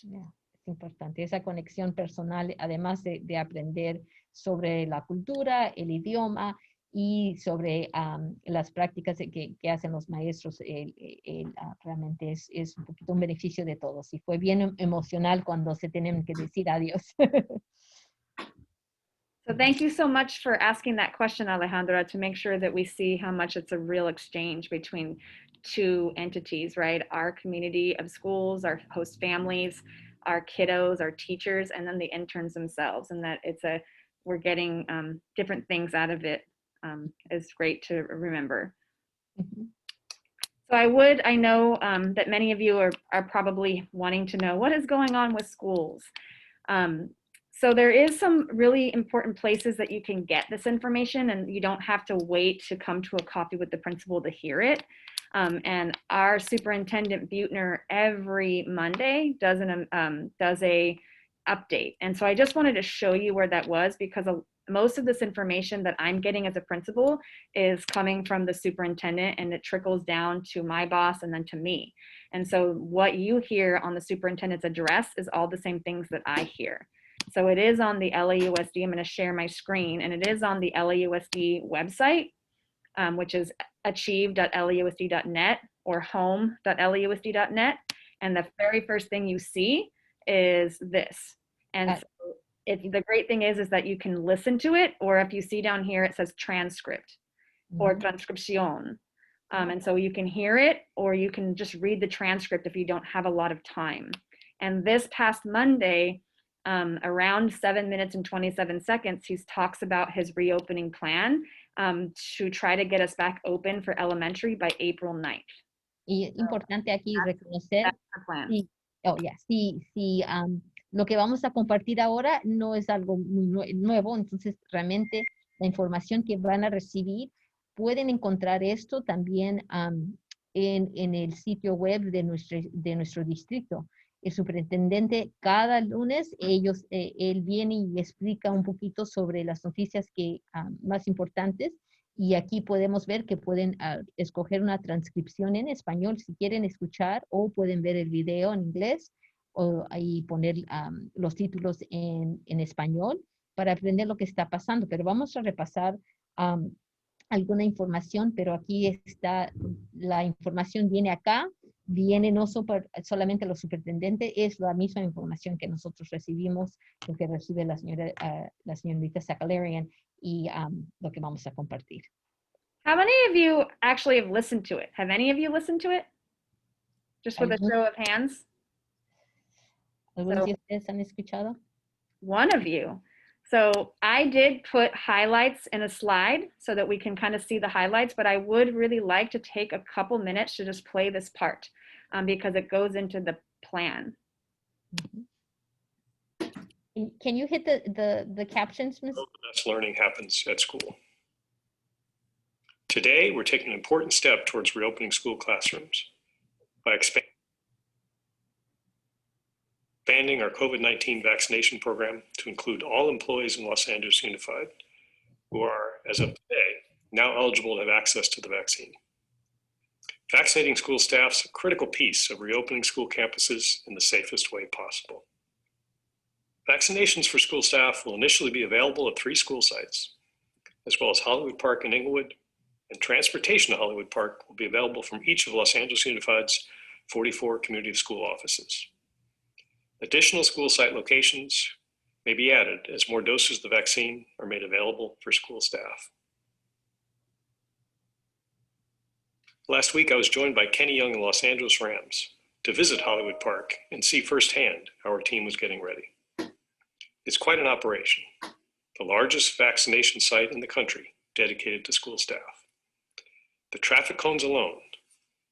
Yeah, es importante esa conexión personal, además de aprender sobre la cultura, el idioma y sobre las prácticas que hacen los maestros. Realmente es un poquito un beneficio de todos. Y fue bien emocional cuando se tienen que decir adiós. So thank you so much for asking that question, Alejandra, to make sure that we see how much it's a real exchange between two entities, right? Our community of schools, our host families, our kiddos, our teachers, and then the interns themselves, and that we're getting different things out of it is great to remember. Mm-hmm. So I know that many of you are probably wanting to know what is going on with schools. So there is some really important places that you can get this information, and you don't have to wait to come to a coffee with the principal to hear it. And our superintendent Buettner every Monday does a update. And so I just wanted to show you where that was, because most of this information that I'm getting as a principal is coming from the superintendent, and it trickles down to my boss and then to me. And so what you hear on the superintendent's address is all the same things that I hear. So it is on the LAUSD. I'm going to share my screen, and it is on the LAUSD website, which is achieve.lausd.net or home.lausd.net. And the very first thing you see is this. And so the great thing is that you can listen to it, or if you see down here, it says transcript or transcripción. And so you can hear it, or you can just read the transcript if you don't have a lot of time. And this past Monday, around 7 minutes and 27 seconds, he talks about his reopening plan to try to get us back open for elementary by April 9th. Y importante aquí reconocer, That's the plan. lo que vamos a compartir ahora no es algo muy nuevo, entonces realmente la información que van a recibir, pueden encontrar esto también en el sitio web de nuestro distrito. El superintendente cada lunes, él viene y explica un poquito sobre las noticias más importantes, y aquí podemos ver que pueden escoger una transcripción en español si quieren escuchar, o pueden ver el video en inglés y poner los títulos en español para aprender lo que está pasando. Pero vamos a repasar alguna información, pero aquí está, la información viene acá, viene no solamente los superintendentes, es la misma información que nosotros recibimos, lo que recibe la señorita Zakalarian, y lo que vamos a compartir. How many of you actually have listened to it? Have any of you listened to it? Just with a show of hands. ¿Algunos de ustedes han escuchado? One of you. So I did put highlights in a slide so that we can kind of see the highlights, but I would really like to take a couple minutes to just play this part because it goes into the plan. Can you hit the captions, Ms.? The best learning happens at school. Today, we're taking an important step towards reopening school classrooms by expanding our COVID-19 vaccination program to include all employees in Los Angeles Unified who are, as of today, now eligible to have access to the vaccine. Vaccinating school staff is a critical piece of reopening school campuses in the safest way possible. Vaccinations for school staff will initially be available at 3 school sites, as well as Hollywood Park and Inglewood, and transportation to Hollywood Park will be available from each of Los Angeles Unified's 44 community school offices. Additional school site locations may be added as more doses of the vaccine are made available for school staff. Last week, I was joined by Kenny Young and Los Angeles Rams to visit Hollywood Park and see firsthand how our team was getting ready. It's quite an operation, the largest vaccination site in the country dedicated to school staff. The traffic cones alone,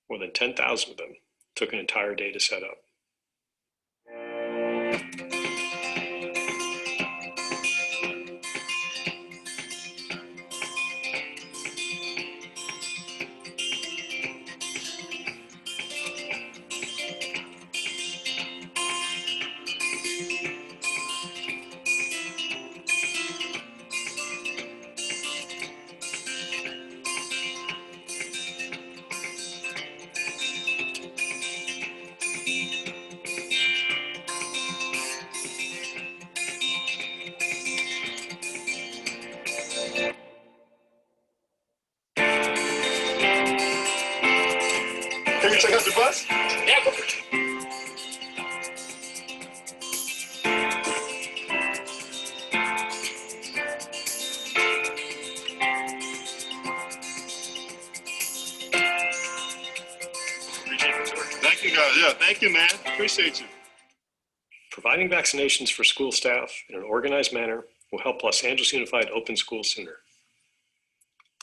more than 10,000 of them, took an entire day to set up. Can you check out the bus? Yeah, go for it. Thank you, guys. Yeah, thank you, man. Appreciate you. Providing vaccinations for school staff in an organized manner will help Los Angeles Unified open schools sooner.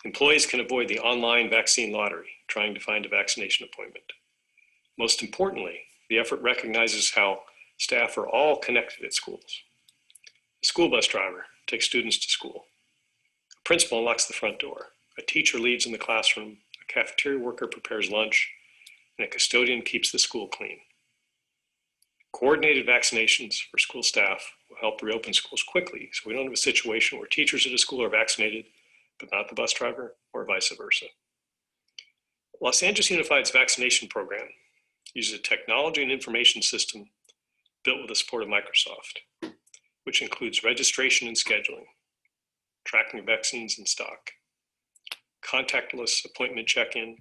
Employees can avoid the online vaccine lottery, trying to find a vaccination appointment. Most importantly, the effort recognizes how staff are all connected at schools. A school bus driver takes students to school. A principal unlocks the front door. A teacher leads in the classroom. A cafeteria worker prepares lunch. And a custodian keeps the school clean. Coordinated vaccinations for school staff will help reopen schools quickly so we don't have a situation where teachers at a school are vaccinated, but not the bus driver, or vice versa. Los Angeles Unified's vaccination program uses a technology and information system built with the support of Microsoft, which includes registration and scheduling, tracking of vaccines in stock, contactless appointment check-in,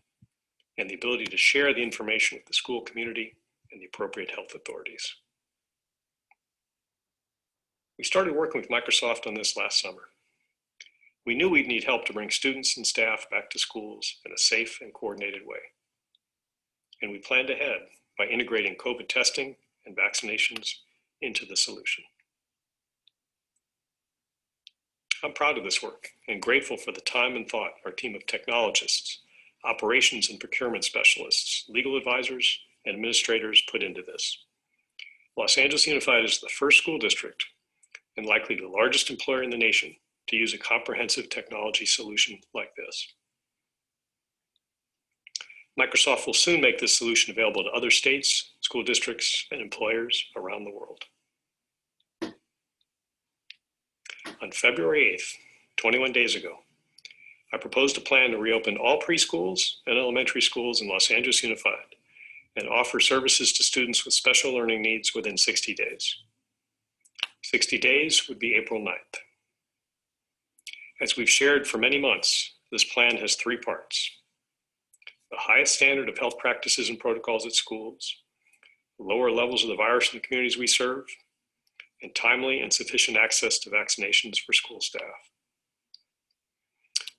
and the ability to share the information with the school community and the appropriate health authorities. We started working with Microsoft on this last summer. We knew we'd need help to bring students and staff back to schools in a safe and coordinated way. And we planned ahead by integrating COVID testing and vaccinations into the solution. I'm proud of this work and grateful for the time and thought our team of technologists, operations and procurement specialists, legal advisors, and administrators put into this. Los Angeles Unified is the first school district and likely the largest employer in the nation to use a comprehensive technology solution like this. Microsoft will soon make this solution available to other states, school districts, and employers around the world. On February 8th, 21 days ago, I proposed a plan to reopen all preschools and elementary schools in Los Angeles Unified and offer services to students with special learning needs within 60 days. 60 days would be April 9th. As we've shared for many months, this plan has three parts: the highest standard of health practices and protocols at schools, lower levels of the virus in the communities we serve, and timely and sufficient access to vaccinations for school staff.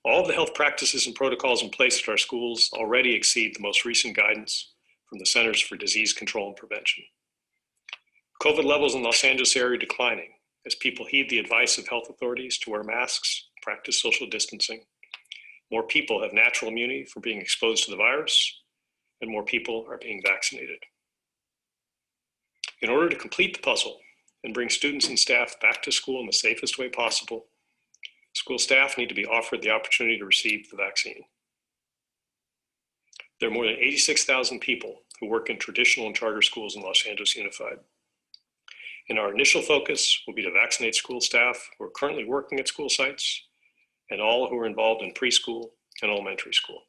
All of the health practices and protocols in place at our schools already exceed the most recent guidance from the Centers for Disease Control and Prevention. COVID levels in Los Angeles area are declining as people heed the advice of health authorities to wear masks, practice social distancing. More people have natural immunity from being exposed to the virus, and more people are being vaccinated. In order to complete the puzzle and bring students and staff back to school in the safest way possible, school staff need to be offered the opportunity to receive the vaccine. There are more than 86,000 people who work in traditional and charter schools in Los Angeles Unified. And our initial focus will be to vaccinate school staff who are currently working at school sites and all who are involved in preschool and elementary school.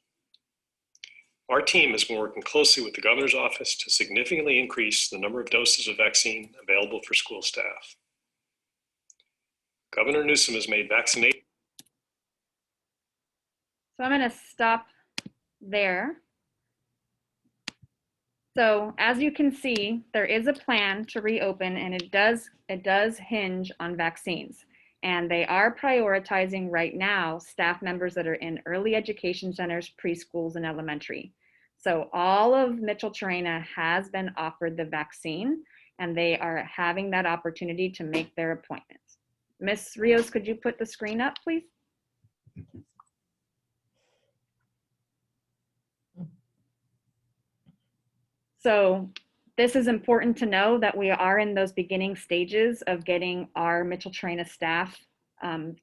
Our team has been working closely with the governor's office to significantly increase the number of doses of vaccine available for school staff. Governor Newsom has made vaccination. So I'm going to stop there. So as you can see, there is a plan to reopen, and it does hinge on vaccines. And they are prioritizing right now staff members that are in early education centers, preschools, and elementary. So all of Mitchell-Torrena has been offered the vaccine, and they are having that opportunity to make their appointments. Ms. Rios, could you put the screen up, please? So this is important to know that we are in those beginning stages of getting our Mitchell-Torrena staff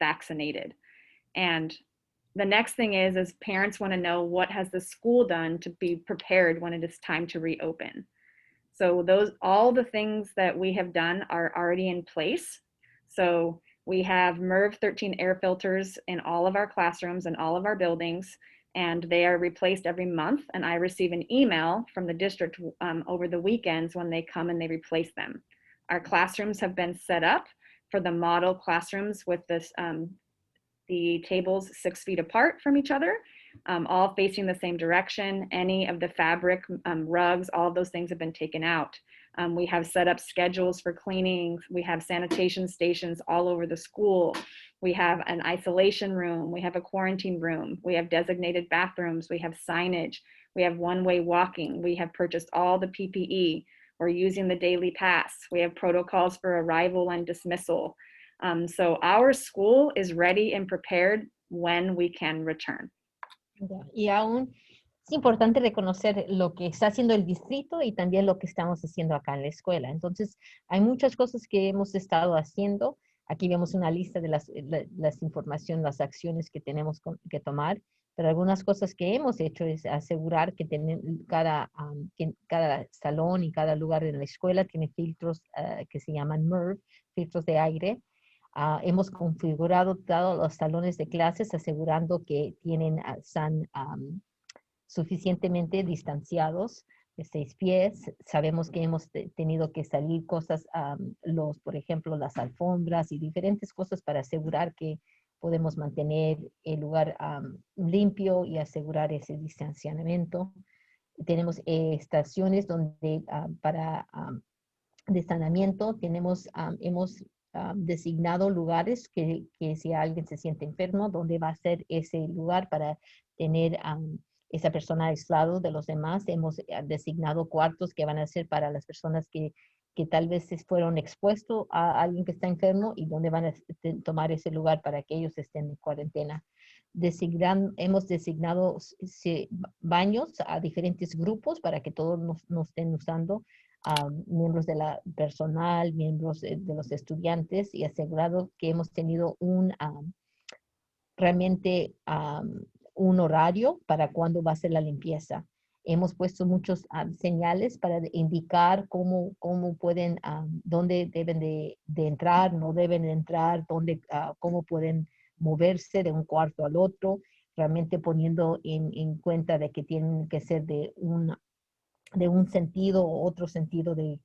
vaccinated. And the next thing is parents want to know, what has the school done to be prepared when it is time to reopen? So all the things that we have done are already in place. So we have MERV 13 air filters in all of our classrooms and all of our buildings, and they are replaced every month. And I receive an email from the district over the weekends when they come and they replace them. Our classrooms have been set up for the model classrooms with this, the tables 6 feet apart from each other. all facing the same direction. Any of the fabric, rugs, all of those things have been taken out. We have set up schedules for cleaning. We have sanitation stations all over the school. We have an isolation room. We have a quarantine room. We have designated bathrooms. We have signage. We have one-way walking. We have purchased all the PPE. We're using the daily pass. We have protocols for arrival and dismissal. So our school is ready and prepared when we can return. Y aún es importante reconocer lo que está haciendo el distrito y también lo que estamos haciendo acá en la escuela. Entonces, hay muchas cosas que hemos estado haciendo. Aquí vemos una lista de las informaciones, las acciones que tenemos que tomar, pero algunas cosas que hemos hecho es asegurar que cada salón y cada lugar en la escuela tiene filtros que se llaman MERV, filtros de aire. Hemos configurado todos los salones de clases asegurando que están suficientemente distanciados de 6 pies. Sabemos que hemos tenido que salir cosas, por ejemplo, las alfombras y diferentes cosas para asegurar que podemos mantener el lugar limpio y asegurar ese distanciamiento. Tenemos estaciones donde de saneamiento hemos designado lugares que si alguien se siente enfermo, donde va a ser ese lugar para tener esa persona aislado de los demás. Hemos designado cuartos que van a ser para las personas que tal vez fueron expuestos a alguien que está enfermo y donde van a tomar ese lugar para que ellos estén en cuarentena. Hemos designado baños a diferentes grupos para que todos nos estén usando. Miembros de la personal, miembros de los estudiantes, y asegurado que hemos tenido realmente un horario para cuándo va a ser la limpieza. Hemos puesto muchos señales para indicar cómo pueden, dónde deben de entrar, no deben de entrar, cómo pueden moverse de un cuarto al otro, realmente poniendo en cuenta de que tienen que ser de un sentido o otro sentido de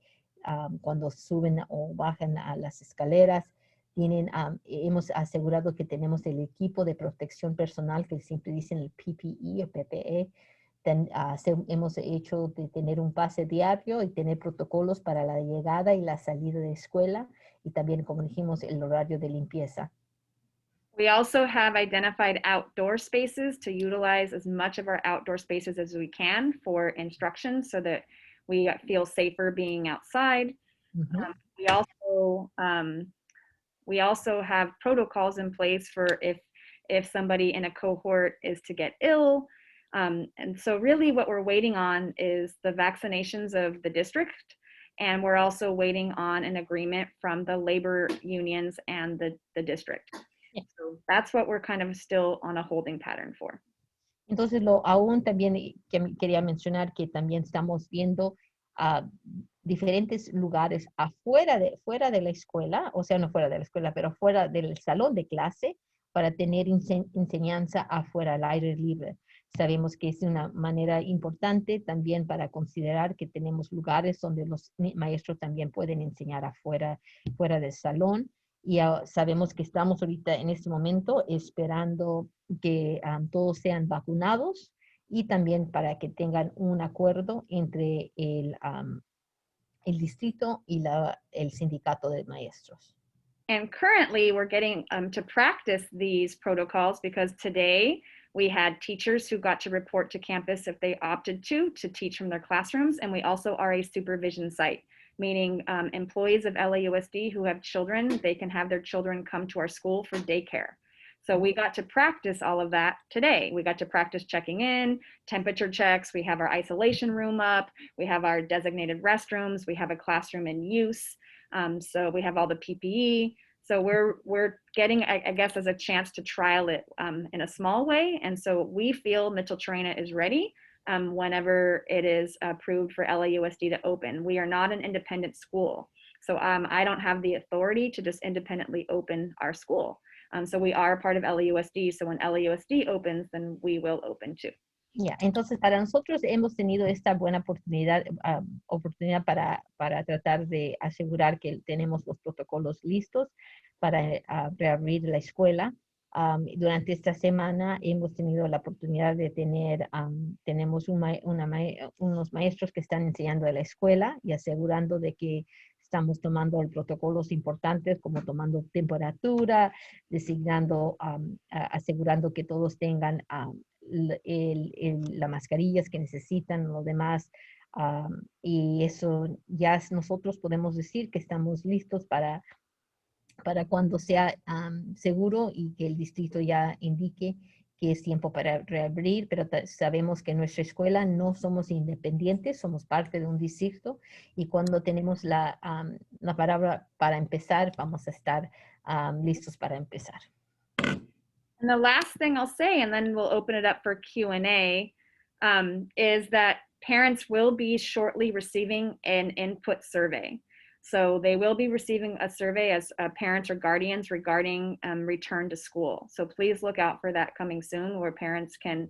cuando suben o bajan a las escaleras. Hemos asegurado que tenemos el equipo de protección personal que siempre dicen el PPE o PPE. Hemos hecho de tener un pase diario y tener protocolos para la llegada y la salida de escuela, y también, como dijimos, el horario de limpieza. We also have identified outdoor spaces to utilize as much of our outdoor spaces as we can for instruction so that we feel safer being outside. Mm-hmm. We also have protocols in place for if somebody in a cohort is to get ill. And so really what we're waiting on is the vaccinations of the district, and we're also waiting on an agreement from the labor unions and the district. Yeah. So that's what we're kind of still on a holding pattern for. Entonces, aún también quería mencionar que también estamos viendo diferentes lugares fuera de la escuela, o sea, no fuera de la escuela, pero fuera del salón de clase, para tener enseñanza afuera al aire libre. Sabemos que es una manera importante también para considerar que tenemos lugares donde los maestros también pueden enseñar fuera del salón. Y sabemos que estamos ahorita en este momento esperando que todos sean vacunados, y también para que tengan un acuerdo entre el distrito y el sindicato de maestros. And currently we're getting to practice these protocols because today we had teachers who got to report to campus if they opted to teach from their classrooms. And we also are a supervision site, meaning employees of LAUSD who have children, they can have their children come to our school for daycare. So we got to practice all of that today. We got to practice checking in, temperature checks. We have our isolation room up. We have our designated restrooms. We have a classroom in use. So we have all the PPE. So we're getting, I guess, as a chance to trial it in a small way. And so we feel Mitchell-Torrena is ready whenever it is approved for LAUSD to open. We are not an independent school. So I don't have the authority to just independently open our school. So we are part of LAUSD. So when LAUSD opens, then we will open too. Yeah, entonces para nosotros hemos tenido esta buena oportunidad para tratar de asegurar que tenemos los protocolos listos para reabrir la escuela. Durante esta semana hemos tenido la oportunidad de tener, tenemos unos maestros que están enseñando a la escuela y asegurando de que estamos tomando los protocolos importantes como tomando temperatura, designando, asegurando que todos tengan las mascarillas que necesitan, lo demás. Y eso ya nosotros podemos decir que estamos listos para cuando sea seguro y que el distrito ya indique que es tiempo para reabrir, pero sabemos que en nuestra escuela no somos independientes, somos parte de un distrito y cuando tenemos la palabra para empezar, vamos a estar listos para empezar. And the last thing I'll say, and then we'll open it up for Q&A, is that parents will be shortly receiving an input survey. So they will be receiving a survey as parents or guardians regarding return to school. So please look out for that coming soon, where parents can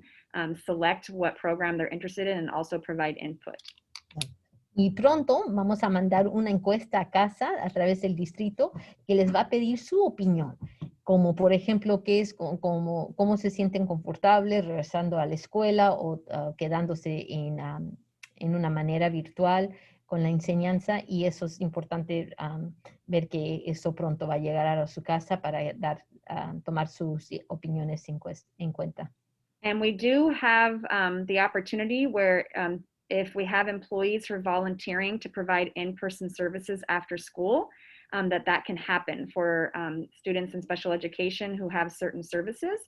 select what program they're interested in and also provide input. Y pronto vamos a mandar una encuesta a casa a través del distrito que les va a pedir su opinión, como por ejemplo cómo se sienten confortables regresando a la escuela o quedándose en una manera virtual con la enseñanza, y eso es importante ver que eso pronto va a llegar a su casa para tomar sus opiniones en cuenta. And we do have the opportunity where if we have employees who are volunteering to provide in-person services after school, that can happen for students in special education who have certain services.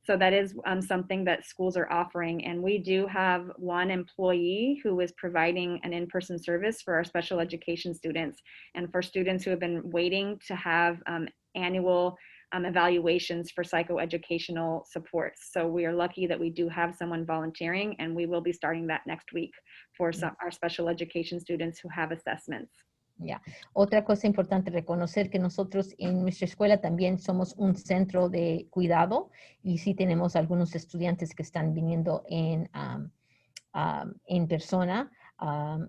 So that is something that schools are offering. And we do have one employee who is providing an in-person service for our special education students and for students who have been waiting to have annual evaluations for psychoeducational supports. So we are lucky that we do have someone volunteering, and we will be starting that next week for our special education students who have assessments. Ya. Otra cosa importante reconocer que nosotros en nuestra escuela también somos un centro de cuidado y sí tenemos algunos estudiantes que están viniendo en persona.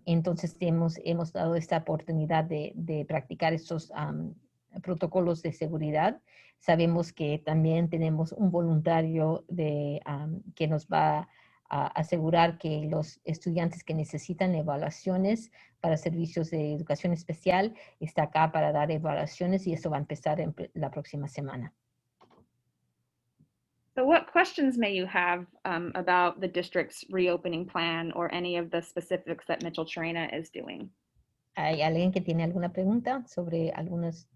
Entonces hemos dado esta oportunidad de practicar estos protocolos de seguridad. Sabemos que también tenemos un voluntario que nos va a asegurar que los estudiantes que necesitan evaluaciones para servicios de educación especial está acá para dar evaluaciones, y eso va a empezar en la próxima semana. So what questions may you have about the district's reopening plan or any of the specifics that Mitchell-Torrena is doing? ¿Hay alguien que tiene alguna pregunta sobre algunos?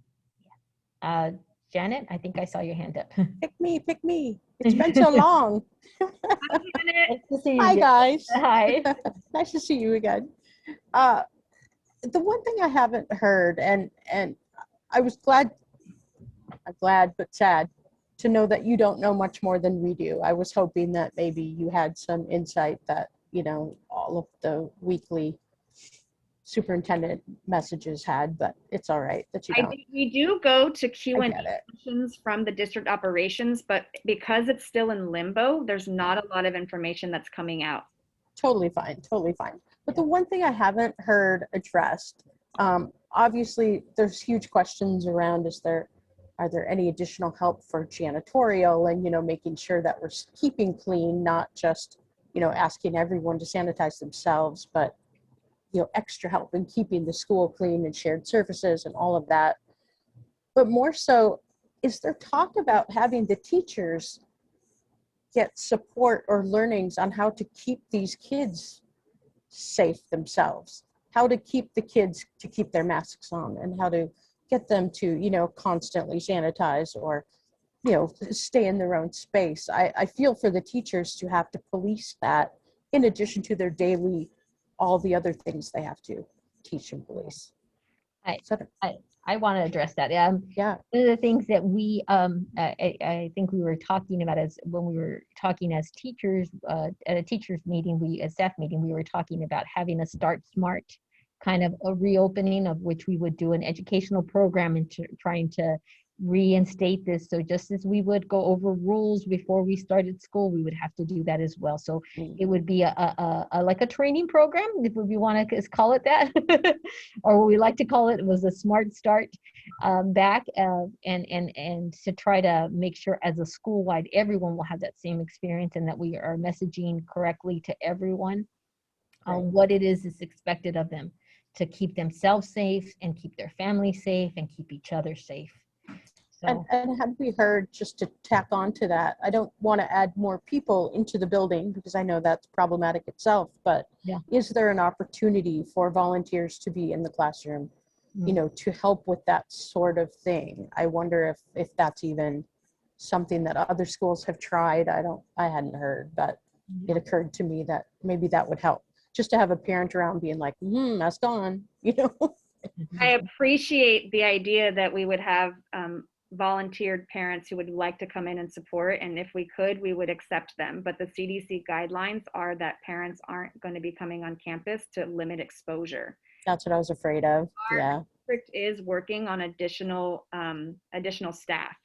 Janet, I think I saw your hand up. Pick me. It's been so long. Hi, Janet. Nice to see you Hi, again. guys. Hi. Nice to see you again. The one thing I haven't heard, and I was glad but sad to know that you don't know much more than we do. I was hoping that maybe you had some insight that, all of the weekly superintendent messages had, but it's all right that you don't. We do go to Q&A get it. questions from the district operations, but because it's still in limbo, there's not a lot of information that's coming out. Totally fine. But the one thing I haven't heard addressed, obviously there's huge questions around, are there any additional help for janitorial and, making sure that we're keeping clean, not just, asking everyone to sanitize themselves, but, extra help in keeping the school clean and shared surfaces and all of that. But more so, is there talk about having the teachers get support or learnings on how to keep these kids safe themselves, how to keep the kids to keep their masks on, and how to get them to, constantly sanitize or, stay in their own space. I feel for the teachers to have to police that in addition to their daily, all the other things they have to teach and police. I want to address that. Yeah. One of the things that we, I think we were talking about when we were talking as teachers at a teachers meeting, a staff meeting, we were talking about having a Start Smart kind of a reopening, of which we would do an educational program and trying to reinstate this. So just as we would go over rules before we started school, we would have to do that as well. So it would be like a training program, if we want to call it that, or what we like to call it was a smart start back, and to try to make sure as a school-wide, everyone will have that same experience and that we are messaging correctly to everyone what it is expected of them to keep themselves safe and keep their family safe and keep each other safe. So. And had we heard, just to tack on to that, I don't want to add more people into the building because I know that's problematic itself, but is there an opportunity for volunteers to be in the classroom, you know, to help with that sort of thing? I wonder if that's even something that other schools have tried. I hadn't heard, but it occurred to me that maybe that would help, just to have a parent around being like, mask on, you know. I appreciate the idea that we would have volunteered parents who would like to come in and support, and if we could, we would accept them. But the CDC guidelines are that parents aren't going to be coming on campus to limit exposure. That's what I was afraid of. Our district is working on additional staff.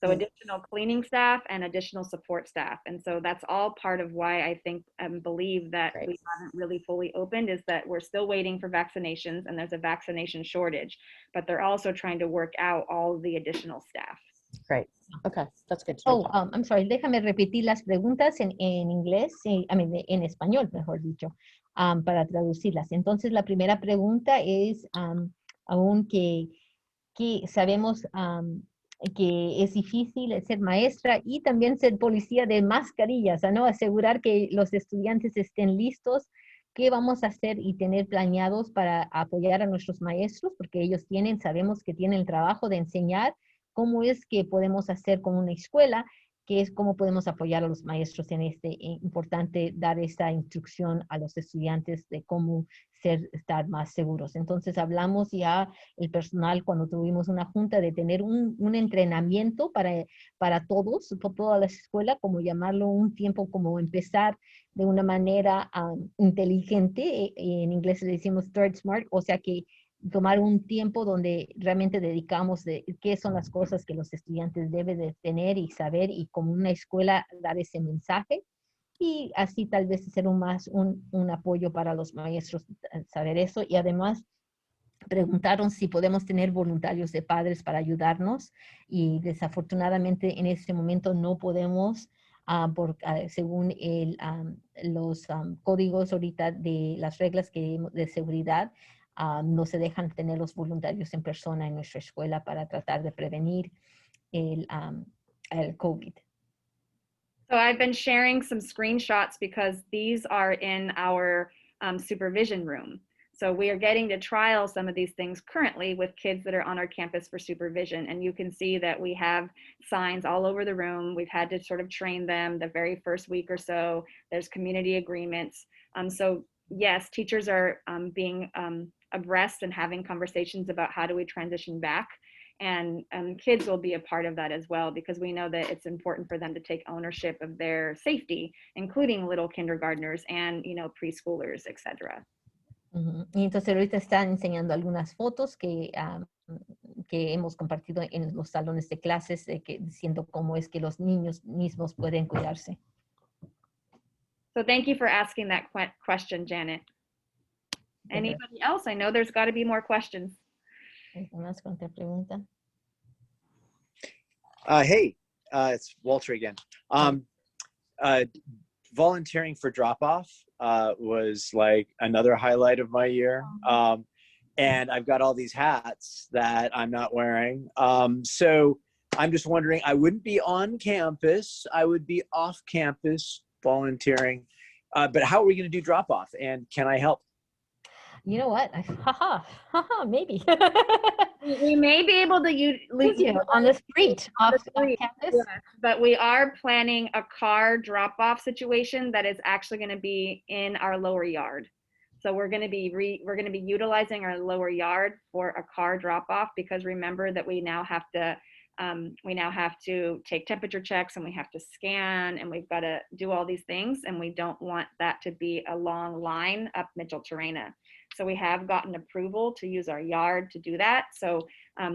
So additional cleaning staff and additional support staff. And so that's all part of why I think and believe that we haven't really fully opened, is that we're still waiting for vaccinations and there's a vaccination shortage, but they're also trying to work out all the additional staff. Great. Okay, that's good. I'm sorry, déjame repetir las preguntas en inglés, en español, mejor dicho, para traducirlas. Entonces, la primera pregunta es, aunque sabemos que es difícil ser maestra y también ser policía de mascarillas, ¿no? Asegurar que los estudiantes estén listos, qué vamos a hacer y tener planeados para apoyar a nuestros maestros, porque ellos sabemos que tienen el trabajo de enseñar, cómo es que podemos hacer con una escuela, que es cómo podemos apoyar a los maestros en importante dar esta instrucción a los estudiantes de cómo estar más seguros. Entonces hablamos ya el personal cuando tuvimos una junta de tener un entrenamiento para todos, por toda la escuela, como llamarlo, un tiempo como empezar de una manera inteligente, en inglés le decimos start smart, o sea que tomar un tiempo donde realmente dedicamos de qué son las cosas que los estudiantes deben de tener y saber, y como una escuela dar ese mensaje, y así tal vez hacer un apoyo para los maestros, saber eso. Y además preguntaron si podemos tener voluntarios de padres para ayudarnos, y desafortunadamente en este momento no podemos, según los códigos ahorita de las reglas de seguridad, no se dejan tener los voluntarios en persona en nuestra escuela para tratar de prevenir el COVID. So I've been sharing some screenshots because these are in our supervision room. So we are getting to trial some of these things currently with kids that are on our campus for supervision. And you can see that we have signs all over the room. We've had to sort of train them the very first week or so. There's community agreements. So yes, teachers are being abreast and having conversations about how do we transition back. And kids will be a part of that as well, because we know that it's important for them to take ownership of their safety, including little kindergartners and, preschoolers, etc. Y entonces ahorita están enseñando algunas fotos que hemos compartido en los salones de clases, diciendo cómo es que los niños mismos pueden cuidarse. So thank you for asking that question, Janet. Anybody else? I know there's got to be more questions. Hey, it's Walter again. Volunteering for drop-off was like another highlight of my year. And I've got all these hats that I'm not wearing. So I'm just wondering, I wouldn't be on campus. I would be off campus volunteering. But how are we going to do drop-off? And can I help? You know what? Maybe. We may be able to use you on the street, off campus. Yeah, but we are planning a car drop-off situation that is actually going to be in our lower yard. So we're going to be utilizing our lower yard for a car drop-off, because remember that we now have to We now have to take temperature checks and we have to scan and we've got to do all these things, and we don't want that to be a long line up Mitchell-Torrena. So we have gotten approval to use our yard to do that. So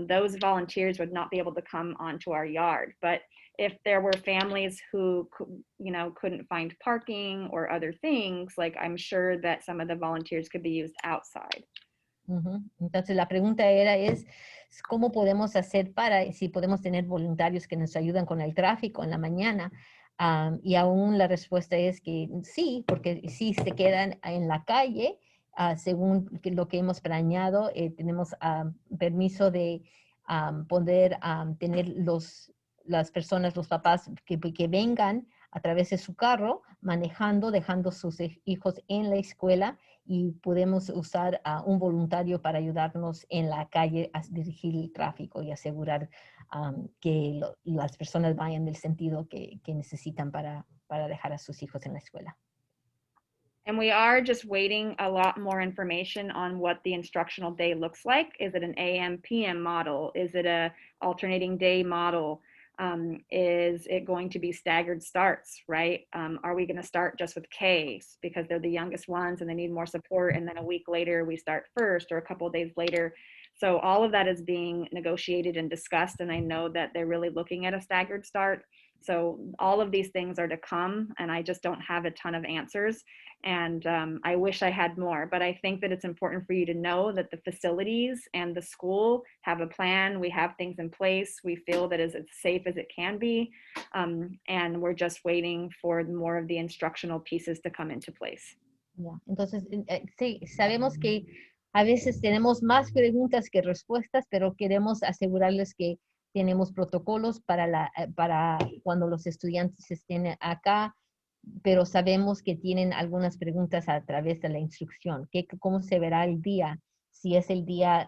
those volunteers would not be able to come onto our yard. But if there were families who, you know, couldn't find parking or other things, like I'm sure that some of the volunteers could be used outside. Entonces la pregunta es cómo podemos hacer si podemos tener voluntarios que nos ayudan con el tráfico en la mañana. Y aún la respuesta es que sí, porque sí se quedan en la calle. Según lo que hemos planeado, tenemos permiso de poder tener las personas, los papás que vengan a través de su carro, manejando, dejando sus hijos en la escuela, y podemos usar un voluntario para ayudarnos en la calle a dirigir el tráfico y asegurar que las personas vayan del sentido que necesitan para dejar a sus hijos en la escuela. And we are just waiting a lot more information on what the instructional day looks like. Is it an AM, PM model? Is it a alternating day model? Is it going to be staggered starts, right? Are we going to start just with Ks because they're the youngest ones and they need more support, and then a week later we start first, or a couple of days later? So all of that is being negotiated and discussed, and I know that they're really looking at a staggered start. So all of these things are to come, and I just don't have a ton of answers. And I wish I had more, but I think that it's important for you to know that the facilities and the school have a plan. We have things in place. We feel that it's as safe as it can be. And we're just waiting for more of the instructional pieces to come into place. Yeah. Entonces, sí, sabemos que a veces tenemos más preguntas que respuestas, pero queremos asegurarles que tenemos protocolos para cuando los estudiantes estén acá, pero sabemos que tienen algunas preguntas a través de la instrucción. ¿Cómo se verá el día? Si es el día,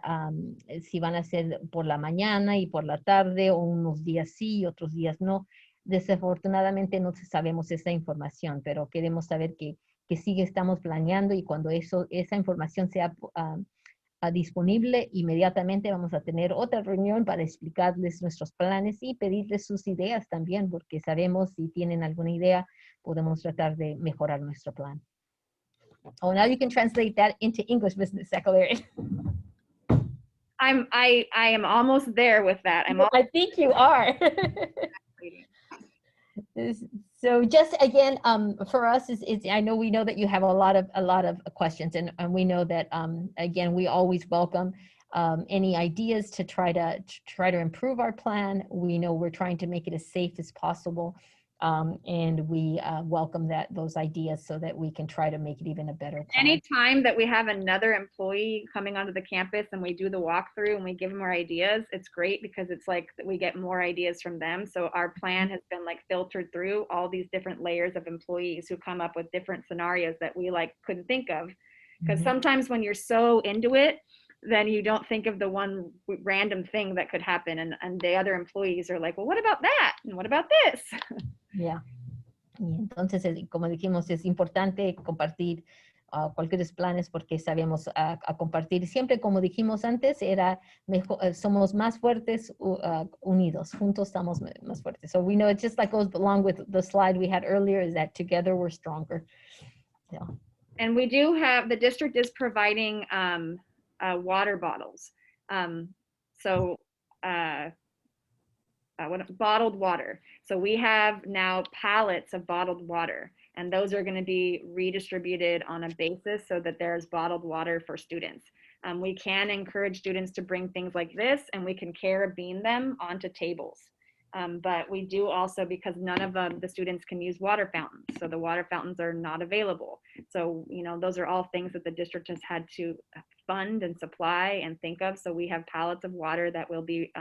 si van a ser por la mañana y por la tarde, o unos días sí y otros días no. Desafortunadamente no sabemos esa información, pero queremos saber que sí estamos planeando, y cuando esa información sea disponible, inmediatamente vamos a tener otra reunión para explicarles nuestros planes y pedirles sus ideas también, porque sabemos si tienen alguna idea, podemos tratar de mejorar nuestro plan. Oh, now you can translate that into English, Business Secretary. I am almost there with that. I think you are. So just again, for us, we know that you have a lot of questions, and we know that again, we always welcome any ideas to try to improve our plan. We know we're trying to make it as safe as possible, and we welcome those ideas so that we can try to make it even a better plan. Anytime that we have another employee coming onto the campus and we do the walkthrough and we give them our ideas, it's great, because it's like we get more ideas from them. So our plan has been like filtered through all these different layers of employees who come up with different scenarios that we like couldn't think of. Because sometimes when you're so into it, then you don't think of the one random thing that could happen, and the other employees are like, well, what about that? And what about this? Yeah. Y entonces, como dijimos, es importante compartir cualquier planes, porque sabemos a compartir. Siempre, como dijimos antes, somos más fuertes unidos. Juntos estamos más fuertes. So we know it just like goes along with the slide we had earlier, is that together we're stronger. So. And we do have, the district is providing water bottles. Bottled water. So we have now pallets of bottled water, and those are going to be redistributed on a basis so that there's bottled water for students. We can encourage students to bring things like this, and we can carabine them onto tables. But we do also, because none of the students can use water fountains, so the water fountains are not available. So, those are all things that the district has had to fund and supply and think of. So we have pallets of water that will be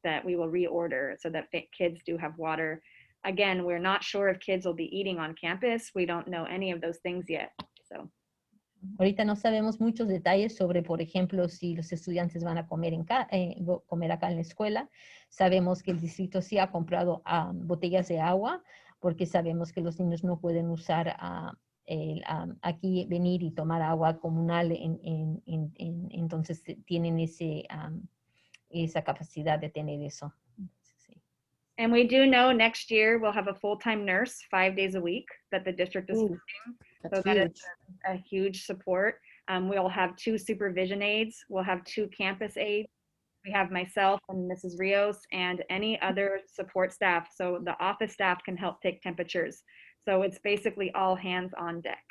that we will reorder so that kids do have water. Again, we're not sure if kids will be eating on campus. We don't know any of those things yet. So. Ahorita no sabemos muchos detalles sobre, por ejemplo, si los estudiantes van a comer comer acá en la escuela. Sabemos que el distrito sí ha comprado botellas de agua, porque sabemos que los niños no pueden usar aquí venir y tomar agua comunal, entonces tienen esa capacidad de tener eso. Sí. And we do know next year we'll have a full-time nurse 5 days a week that the district is Ooh, funding. that's So that is huge. a huge support. We'll have 2 supervision aides. We'll have 2 campus aides. We have myself and Mrs. Rios and any other support staff. So the office staff can help take temperatures. So it's basically all hands on deck.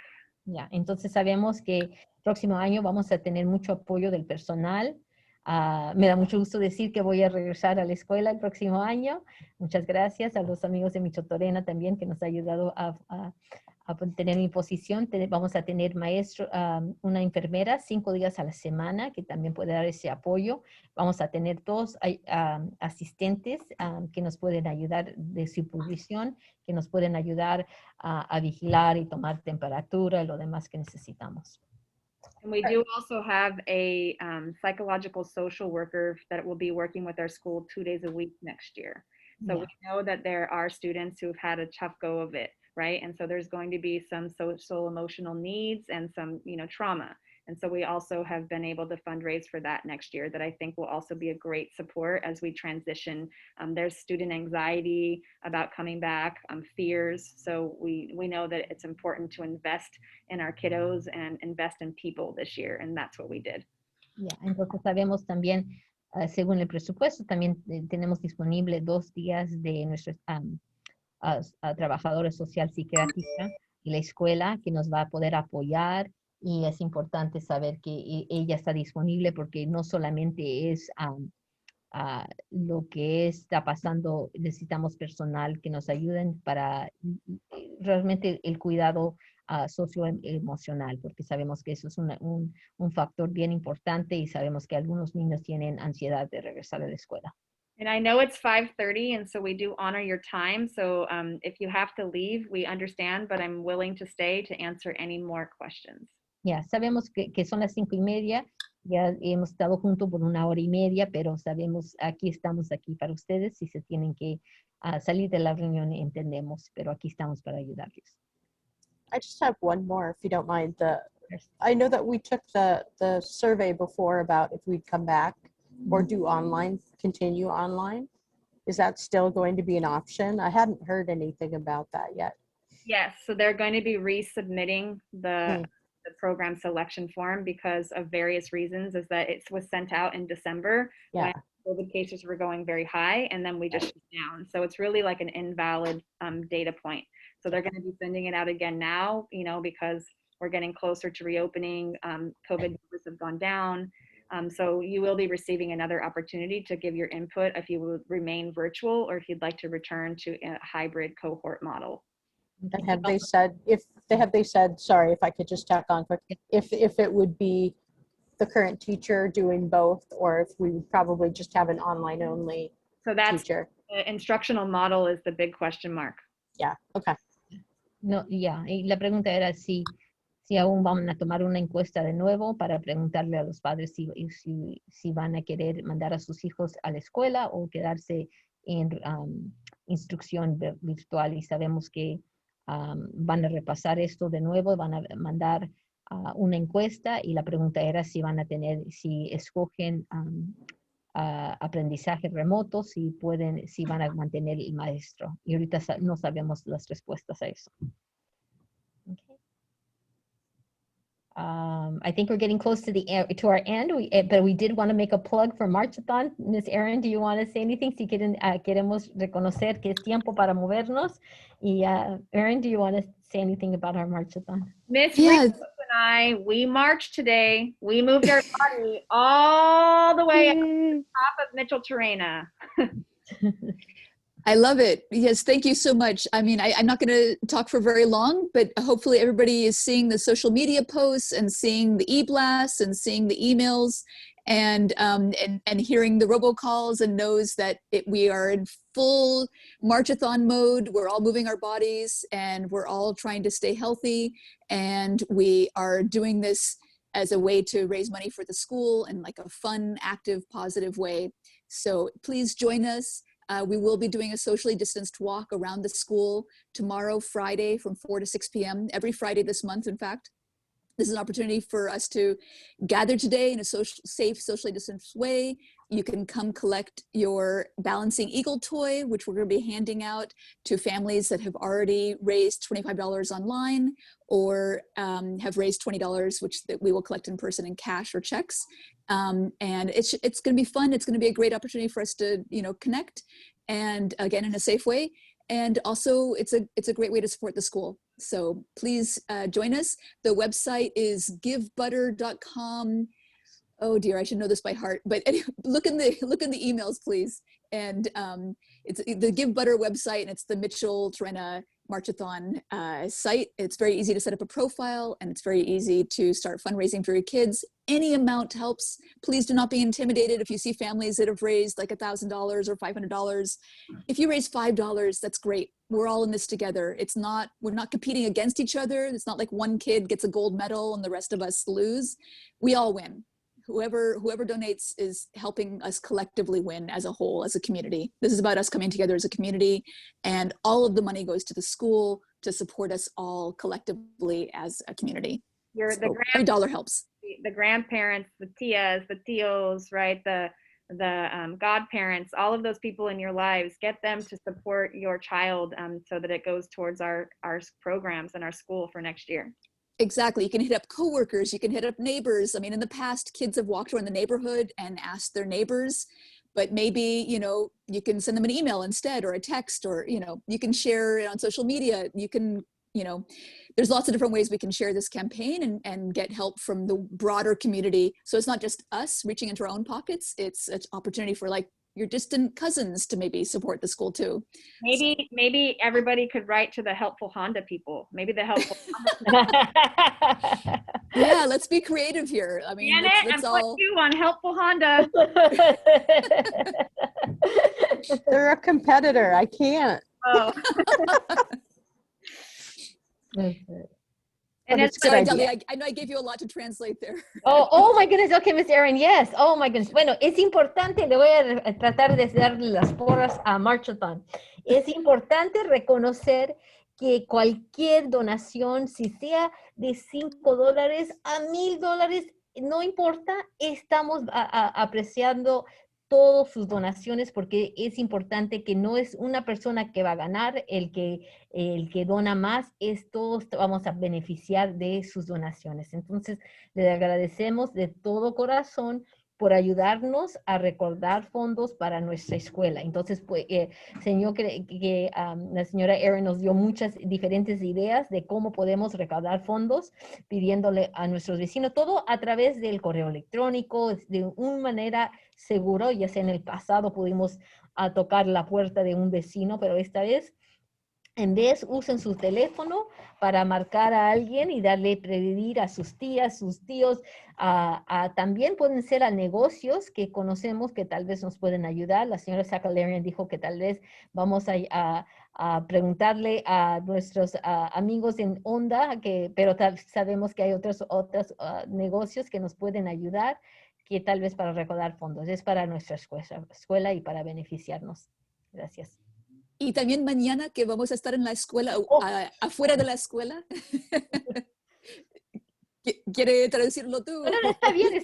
Ya, entonces sabemos que próximo año vamos a tener mucho apoyo del personal. Me da mucho gusto decir que voy a regresar a la escuela el próximo año. Muchas gracias a los amigos de Michotorena también que nos ha ayudado a tener mi posición. Vamos a tener maestro, una enfermera 5 días a la semana que también puede dar ese apoyo. Vamos a tener 2 asistentes que nos pueden ayudar de supervisión, que nos pueden ayudar a vigilar y tomar temperatura y lo demás que necesitamos. And we do also have a psychological social worker that will be working with our school 2 days a week next year. So Yeah. we know that there are students who've had a tough go of it, right? And so there's going to be some social emotional needs and some, trauma. And so we also have been able to fundraise for that next year that I think will also be a great support as we transition. There's student anxiety about coming back, fears. So we know that it's important to invest in our kiddos and invest in people this year. And that's what we did. Yeah. Entonces sabemos también, según el presupuesto, también tenemos disponible 2 días de nuestros trabajadores social psiquiátrica y la escuela que nos va a poder apoyar. Y es importante saber que ella está disponible porque no solamente es lo que está pasando, necesitamos personal que nos ayuden para realmente el cuidado socioemocional, porque sabemos que eso es un factor bien importante y sabemos que algunos niños tienen ansiedad de regresar a la escuela. And I know it's 5:30, and so we do honor your time. So if you have to leave, we understand, but I'm willing to stay to answer any more questions. Ya, sabemos que son las 5:30, ya hemos estado juntos por 1 hora y media, pero sabemos, estamos aquí para ustedes. Si se tienen que salir de la reunión, entendemos, pero aquí estamos para ayudarles. I just have one more, if you don't mind. I know that we took the survey before about if we'd come back or do online, continue online. Is that still going to be an option? I hadn't heard anything about that yet. Yes, so they're going to be resubmitting the program selection form because of various reasons, is that it was sent out in December when COVID cases were going very high, and then we just shut down. So it's really like an invalid data point. So they're going to be sending it out again now, because we're getting closer to reopening. COVID numbers have gone down. So you will be receiving another opportunity to give your input if you will remain virtual or if you'd like to return to a hybrid cohort model. And have they said, sorry, if I could just tack on quick, if it would be the current teacher doing both, or if we would probably just have an online only teacher? The instructional model is the big question mark. Yeah, okay. No, y la pregunta era si aún van a tomar una encuesta de nuevo para preguntarle a los padres si van a querer mandar a sus hijos a la escuela o quedarse en instrucción virtual, y sabemos que van a repasar esto de nuevo, van a mandar una encuesta, y la pregunta era si escogen aprendizaje remoto, si van a mantener el maestro, y ahorita no sabemos las respuestas a eso. Okay. I think we're getting close to our end, but we did want to make a plug for March-a-thon. Ms. Erin, do you want to say anything? Si queremos reconocer que es tiempo para movernos. Y Erin, do you want to say anything about our March-a-thon? Miss Rios and we marched today. We moved our body all the way up to the top of Mitchell-Torena. I love it. Yes, thank you so much. I mean, I'm not going to talk for very long, but hopefully everybody is seeing the social media posts and seeing the e-blasts and seeing the emails and hearing the robocalls, and knows that we are in full March-a-thon mode. We're all moving our bodies and we're all trying to stay healthy, and we are doing this as a way to raise money for the school in like a fun, active, positive way. So please join us. We will be doing a socially distanced walk around the school tomorrow, Friday, from 4 to 6 p.m. every Friday this month, in fact. This is an opportunity for us to gather today in a safe, socially distanced way. You can come collect your Balancing Eagle toy, which we're going to be handing out to families that have already raised $25 online or have raised $20, which we will collect in person in cash or checks. And it's going to be fun. It's going to be a great opportunity for us to, connect, and again, in a safe way. And also it's a great way to support the school. So please join us. The website is givebutter.com. Oh dear, I should know this by heart, but anyway, look in the emails, please. And it's the Give Butter website, and it's the Mitchell Torrena March-a-thon site. It's very easy to set up a profile, and it's very easy to start fundraising for your kids. Any amount helps. Please do not be intimidated if you see families that have raised like $1,000 or $500. If you raise $5, that's great. We're all in this together. We're not competing against each other. It's not like one kid gets a gold medal and the rest of us lose. We all win. Whoever donates is helping us collectively win as a whole, as a community. This is about us coming together as a community, and all of the money goes to the school to support us all collectively as a community. Every dollar helps. The grandparents, the tias, the tios, right? The godparents, all of those people in your lives, get them to support your child so that it goes towards our programs and our school for next year. Exactly. You can hit up coworkers, you can hit up neighbors. I mean, in the past, kids have walked around the neighborhood and asked their neighbors, but maybe, you can send them an email instead, or a text, or, you can share it on social media. You can, there's lots of different ways we can share this campaign and get help from the broader community. So it's not just us reaching into our own pockets. It's an opportunity for like your distant cousins to maybe support the school too. Maybe everybody could write to the Helpful Honda people. Maybe the Helpful Honda. Yeah, let's be creative here. I mean, let's all put you on Helpful Honda. They're a competitor. I can't. Oh. And it's sorry, Deli, I know I gave you a lot to translate there. Oh my goodness. Okay, Miss Erin, yes. Oh my goodness. Bueno, es importante, le voy a tratar de darle las porras a March-a-thon. Es importante reconocer que cualquier donación, si sea de $5 a $1,000, no importa, estamos apreciando todas sus donaciones, porque es importante que no es una persona que va a ganar el que dona más, todos vamos a beneficiar de sus donaciones. Entonces, le agradecemos de todo corazón por ayudarnos a recordar fondos para nuestra escuela. Entonces, pues, la señora Erin nos dio muchas diferentes ideas de cómo podemos recaudar fondos, pidiéndole a nuestros vecinos, todo a través del correo electrónico, de una manera segura. Ya sea en el pasado pudimos tocar la puerta de un vecino, pero esta vez, en vez, usen su teléfono para marcar a alguien y pedir a sus tías, sus tíos. También pueden ser a negocios que conocemos que tal vez nos pueden ayudar. La señora Zakalarian dijo que tal vez vamos a preguntarle a nuestros amigos en Onda, pero sabemos que hay otros negocios que nos pueden ayudar, que tal vez para recaudar fondos. Es para nuestra escuela y para beneficiarnos. Gracias. Y también mañana que vamos a estar en la escuela, afuera de la escuela. ¿Quiere traducirlo tú? No, está bien.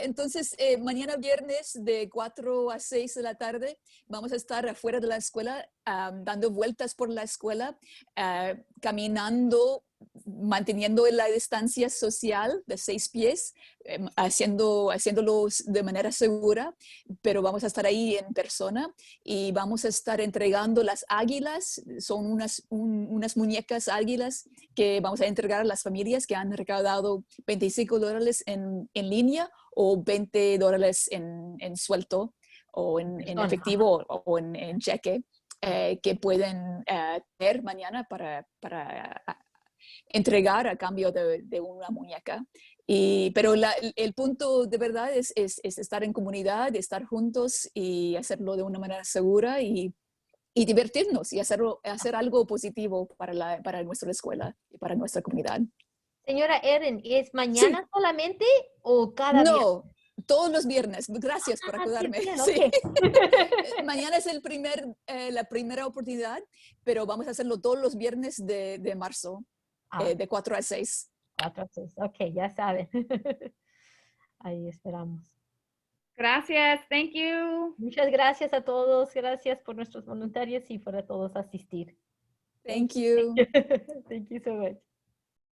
Entonces, mañana viernes de 4 a 6 de la tarde vamos a estar afuera de la escuela, dando vueltas por la escuela, manteniendo la distancia social de 6 pies, haciéndolo de manera segura, pero vamos a estar ahí en persona y vamos a estar entregando las águilas. Son unas muñecas águilas que vamos a entregar a las familias que han recaudado $25 en línea o $20 en suelto o en efectivo o en cheque, que pueden tener mañana para entregar a cambio de una muñeca. Pero el punto de verdad es estar en comunidad, estar juntos y hacerlo de una manera segura y divertirnos y hacer algo positivo para nuestra escuela y para nuestra comunidad. Señora Erin, ¿es mañana solamente o cada día? No, todos los viernes. Gracias por acordarme. Bien, sí. okay. Mañana es la primera oportunidad, pero vamos a hacerlo todos los viernes de marzo. de 4 a 6. 4 a 6. Ok, ya saben. Ahí esperamos. Gracias. Thank you. Muchas gracias a todos. Gracias por nuestros voluntarios y por a todos asistir. Thank you. Thank you so much.